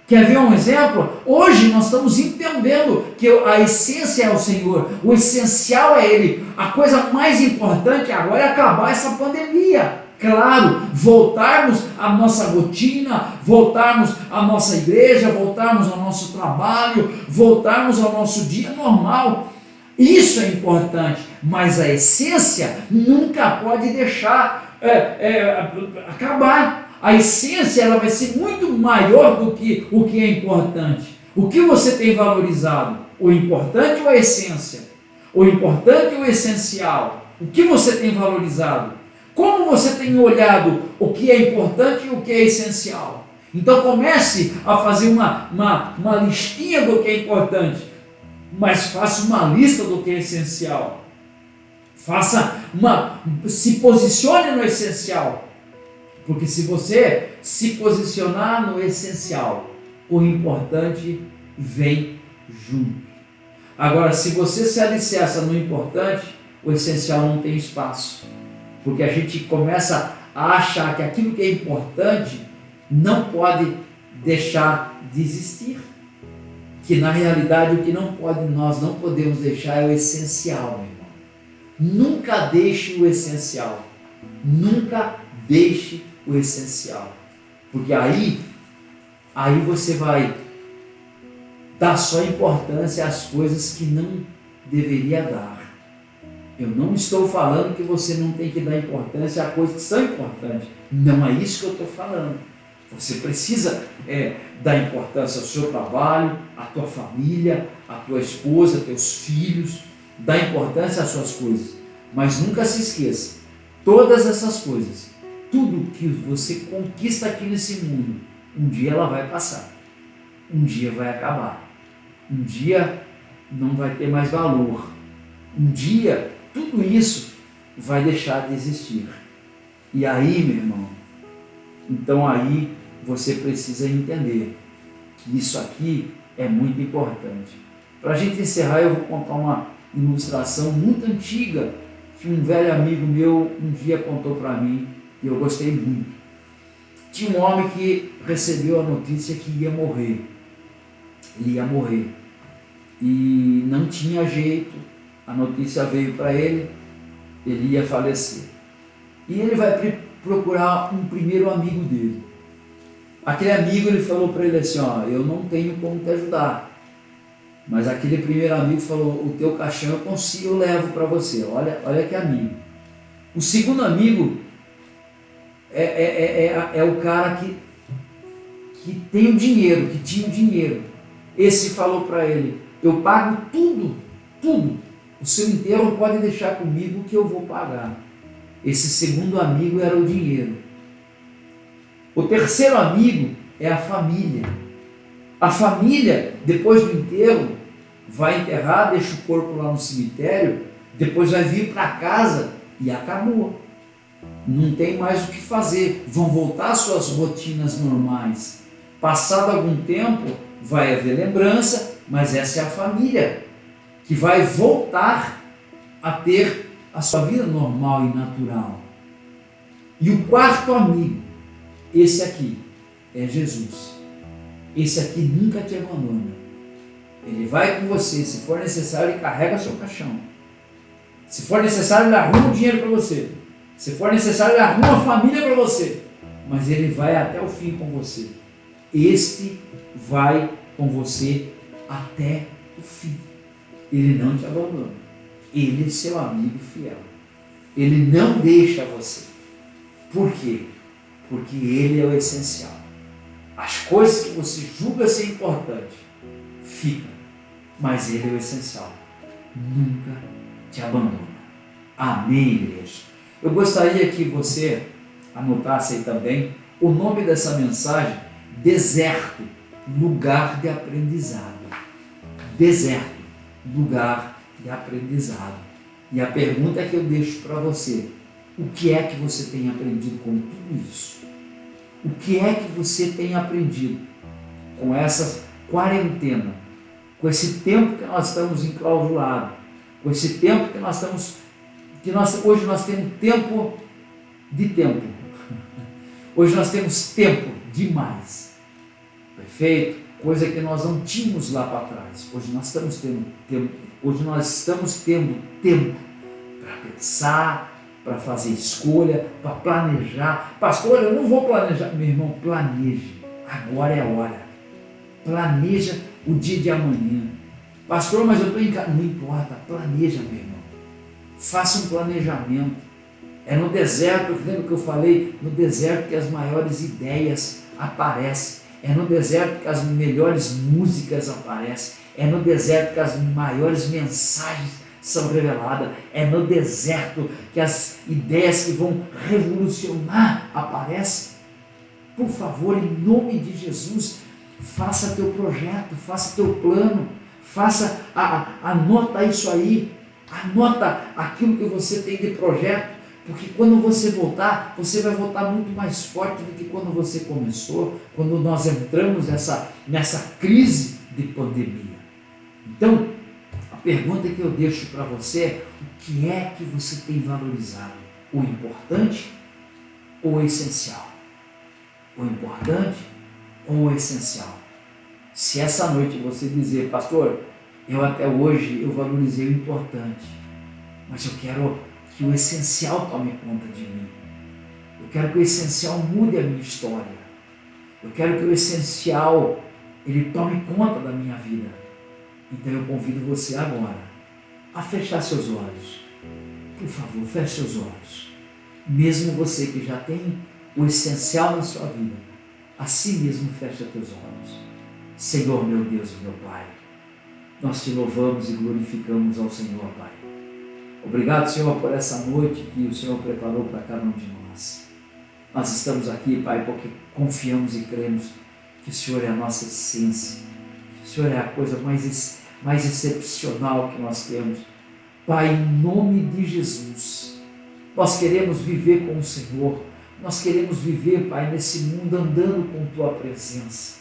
Quer ver um exemplo? Hoje nós estamos entendendo que a essência é o Senhor, o essencial é Ele. A coisa mais importante agora é acabar essa pandemia. Claro, voltarmos à nossa rotina, voltarmos à nossa igreja, voltarmos ao nosso trabalho, voltarmos ao nosso dia normal. Isso é importante, mas a essência nunca pode deixar acabar. A essência ela vai ser muito maior do que o que é importante. O que você tem valorizado? O importante ou a essência? O importante ou o essencial? O que você tem valorizado? Como você tem olhado o que é importante e o que é essencial? Então comece a fazer uma listinha do que é importante, mas faça uma lista do que é essencial. Se posicione no essencial. Porque se você se posicionar no essencial, o importante vem junto. Agora, se você se alicerça no importante, o essencial não tem espaço. Porque a gente começa a achar que aquilo que é importante não pode deixar de existir. Que na realidade o que nós não podemos deixar é o essencial, meu irmão. Nunca deixe o essencial. Nunca deixe o essencial, porque aí você vai dar só importância às coisas que não deveria dar. Eu não estou falando que você não tem que dar importância a coisas que são importantes, não é isso que eu estou falando. Você precisa dar importância ao seu trabalho, à tua família, à tua esposa, teus filhos, dar importância às suas coisas, mas nunca se esqueça, todas essas coisas, tudo que você conquista aqui nesse mundo, um dia ela vai passar, um dia vai acabar, um dia não vai ter mais valor, um dia tudo isso vai deixar de existir. E aí, meu irmão, então aí você precisa entender que isso aqui é muito importante. Para a gente encerrar, eu vou contar uma ilustração muito antiga que um velho amigo meu um dia contou para mim, e eu gostei muito. Tinha um homem que recebeu a notícia que ia morrer. Ele ia morrer. E não tinha jeito, a notícia veio para ele, ele ia falecer. E ele vai procurar um primeiro amigo dele. Aquele amigo, ele falou para ele assim, eu não tenho como te ajudar. Mas aquele primeiro amigo falou, o teu caixão eu consigo, eu levo para você. Olha que amigo. O segundo amigo é o cara que tem o dinheiro, que tinha o dinheiro. Esse falou para ele, eu pago tudo, o seu enterro pode deixar comigo que eu vou pagar. Esse segundo amigo era o dinheiro. O terceiro amigo é a família. A família, depois do enterro, vai enterrar, deixa o corpo lá no cemitério, depois vai vir para casa e acabou. Não tem mais o que fazer, vão voltar às suas rotinas normais. Passado algum tempo, vai haver lembrança, mas essa é a família que vai voltar a ter a sua vida normal e natural. E o quarto amigo, esse aqui, é Jesus. Esse aqui nunca te abandona. Ele vai com você, se for necessário, ele carrega seu caixão. Se for necessário, ele arruma o dinheiro para você. Se for necessário, ele arruma a família para você. Mas ele vai até o fim com você. Este vai com você até o fim. Ele não te abandona. Ele é seu amigo fiel. Ele não deixa você. Por quê? Porque ele é o essencial. As coisas que você julga ser importantes ficam, mas ele é o essencial. Nunca te abandona. Amém, igreja. Eu gostaria que você anotasse aí também o nome dessa mensagem: deserto, lugar de aprendizado. Deserto, lugar de aprendizado. E a pergunta que eu deixo para você: o que é que você tem aprendido com tudo isso? O que é que você tem aprendido com essa quarentena, com esse tempo que nós estamos enclausurados, com esse tempo que nós estamos, hoje nós temos tempo de tempo, hoje nós temos tempo demais, perfeito? Coisa que nós não tínhamos lá para trás. Hoje nós estamos tendo tempo, hoje nós estamos tendo tempo para pensar, para fazer escolha, para planejar. Pastor, eu não vou planejar. Meu irmão, planeje. Agora é a hora. Planeja o dia de amanhã. Pastor, mas eu estou em casa. Não importa, planeja, meu irmão. Faça um planejamento. É no deserto, lembra que eu falei? No deserto que as maiores ideias aparecem. É no deserto que as melhores músicas aparecem. É no deserto que as maiores mensagens são reveladas. É no deserto que as ideias que vão revolucionar aparecem. Por favor, em nome de Jesus, faça teu projeto, faça teu plano, anota isso aí, anota aquilo que você tem de projeto, porque quando você voltar, você vai voltar muito mais forte do que quando você começou, quando nós entramos nessa crise de pandemia. Então, a pergunta que eu deixo para você é: o que é que você tem valorizado? O importante ou o essencial? O importante ou o essencial? Se essa noite você dizer: pastor, eu até hoje eu valorizei o importante, mas eu quero que o essencial tome conta de mim. Eu quero que o essencial mude a minha história. Eu quero que o essencial ele tome conta da minha vida. Então eu convido você agora a fechar seus olhos. Por favor, feche seus olhos. Mesmo você que já tem o essencial na sua vida, assim mesmo fecha teus olhos. Senhor, meu Deus e meu Pai, nós te louvamos e glorificamos ao Senhor, Pai. Obrigado, Senhor, por essa noite que o Senhor preparou para cada um de nós. Nós estamos aqui, Pai, porque confiamos e cremos que o Senhor é a nossa essência, que o Senhor é a coisa mais excepcional que nós temos. Pai, em nome de Jesus, nós queremos viver com o Senhor, nós queremos viver, Pai, nesse mundo andando com Tua presença.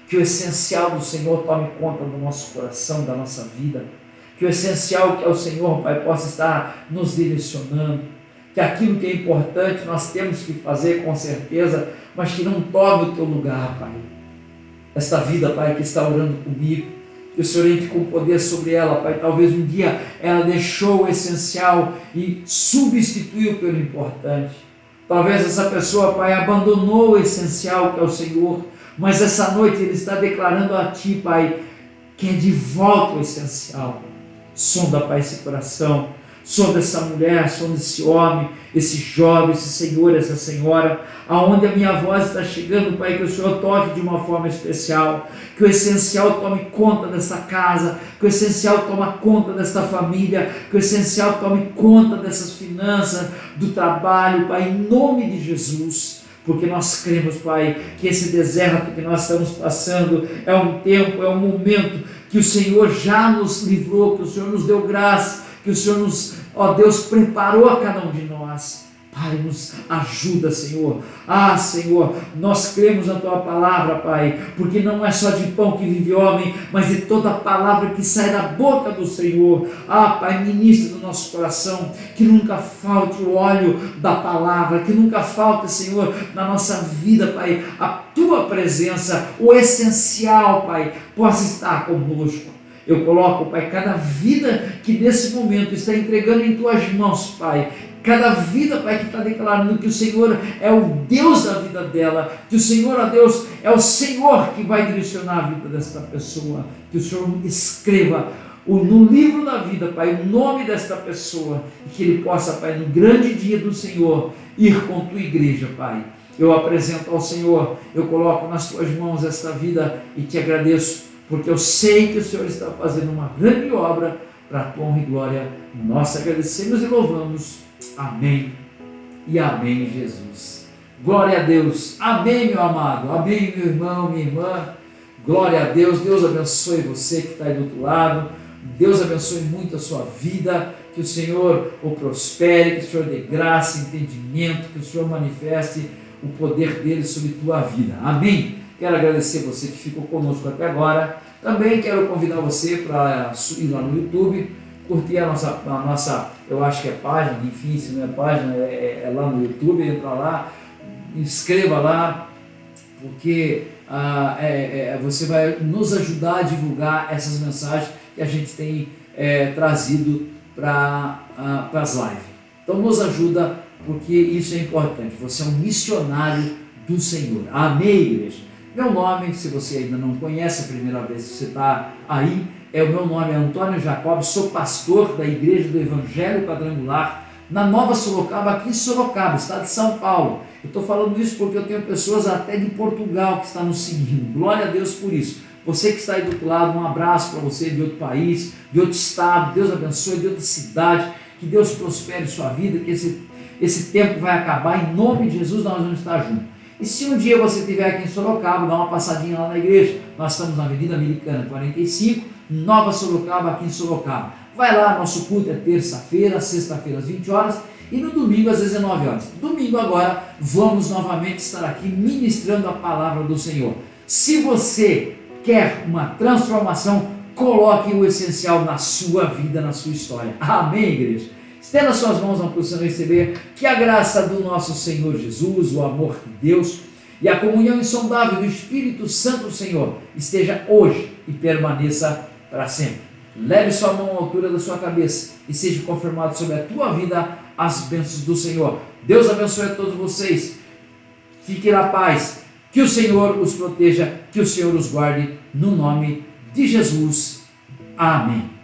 Que o essencial do Senhor tome conta do nosso coração, da nossa vida. Que o essencial que é o Senhor, Pai, possa estar nos direcionando. Que aquilo que é importante nós temos que fazer com certeza, mas que não tome o Teu lugar, Pai. Esta vida, Pai, que está orando comigo, que o Senhor entre com poder sobre ela, Pai. Talvez um dia ela deixou o essencial e substituiu pelo importante. Talvez essa pessoa, Pai, abandonou o essencial que é o Senhor, mas essa noite ele está declarando a Ti, Pai, que é de volta o essencial. Sonda, Pai, esse coração, sonda essa mulher, sonda esse homem, esse jovem, esse senhor, essa senhora, aonde a minha voz está chegando, Pai, que o Senhor toque de uma forma especial, que o essencial tome conta dessa casa, que o essencial tome conta desta família, que o essencial tome conta dessas finanças, do trabalho, Pai, em nome de Jesus. Porque nós cremos, Pai, que esse deserto que nós estamos passando é um tempo, é um momento que o Senhor já nos livrou, que o Senhor nos deu graça, que o Senhor nos, ó Deus, preparou a cada um de nós. Pai, nos ajuda, Senhor. Ah, Senhor, nós cremos na Tua palavra, Pai, porque não é só de pão que vive o homem, mas de toda a palavra que sai da boca do Senhor. Ah, Pai, ministra no nosso coração, que nunca falte o óleo da palavra, que nunca falte, Senhor, na nossa vida, Pai, a Tua presença, o essencial, Pai, possa estar conosco. Eu coloco, Pai, cada vida que nesse momento está entregando em Tuas mãos, Pai. Cada vida, Pai, que está declarando que o Senhor é o Deus da vida dela, que o Senhor, ó Deus, é o Senhor que vai direcionar a vida desta pessoa, que o Senhor escreva no livro da vida, Pai, o nome desta pessoa, e que ele possa, Pai, no grande dia do Senhor, ir com Tua igreja, Pai. Eu apresento ao Senhor, eu coloco nas Tuas mãos esta vida e Te agradeço, porque eu sei que o Senhor está fazendo uma grande obra para a tua honra e glória. Nós agradecemos e louvamos. Amém e amém, Jesus. Glória a Deus. Amém, meu amado. Amém, meu irmão, minha irmã. Glória a Deus. Deus abençoe você que está aí do outro lado. Deus abençoe muito a sua vida. Que o Senhor o prospere, que o Senhor dê graça, entendimento, que o Senhor manifeste o poder dele sobre tua vida. Amém. Quero agradecer você que ficou conosco até agora. Também quero convidar você para ir lá no YouTube, curtir a nossa, eu acho que é página, enfim, se não é página, é lá no YouTube, entra lá, inscreva lá, porque você vai nos ajudar a divulgar essas mensagens que a gente tem trazido para as lives. Então nos ajuda, porque isso é importante. Você é um missionário do Senhor. Amém, igreja? Meu nome, se você ainda não conhece, a primeira vez que você está aí, o meu nome é Antônio Jacob, sou pastor da Igreja do Evangelho Quadrangular, na Nova Sorocaba, aqui em Sorocaba, estado de São Paulo. Eu estou falando isso porque eu tenho pessoas até de Portugal que estão nos seguindo. Glória a Deus por isso. Você que está aí do outro lado, um abraço para você de outro país, de outro estado. Deus abençoe, de outra cidade. Que Deus prospere sua vida, que esse tempo vai acabar. Em nome de Jesus nós vamos estar juntos. E se um dia você estiver aqui em Sorocaba, dá uma passadinha lá na igreja. Nós estamos na Avenida Americana 45, Nova Sorocaba, aqui em Sorocaba. Vai lá, nosso culto é terça-feira, sexta-feira às 20 horas e no domingo às 19 horas. Domingo agora vamos novamente estar aqui ministrando a palavra do Senhor. Se você quer uma transformação, coloque o essencial na sua vida, na sua história. Amém, igreja? Estenda suas mãos na posição de receber, que a graça do nosso Senhor Jesus, o amor de Deus e a comunhão insondável do Espírito Santo do Senhor esteja hoje e permaneça para sempre. Leve sua mão à altura da sua cabeça e seja confirmado sobre a tua vida as bênçãos do Senhor. Deus abençoe a todos vocês. Fiquem na paz. Que o Senhor os proteja, que o Senhor os guarde, no nome de Jesus. Amém.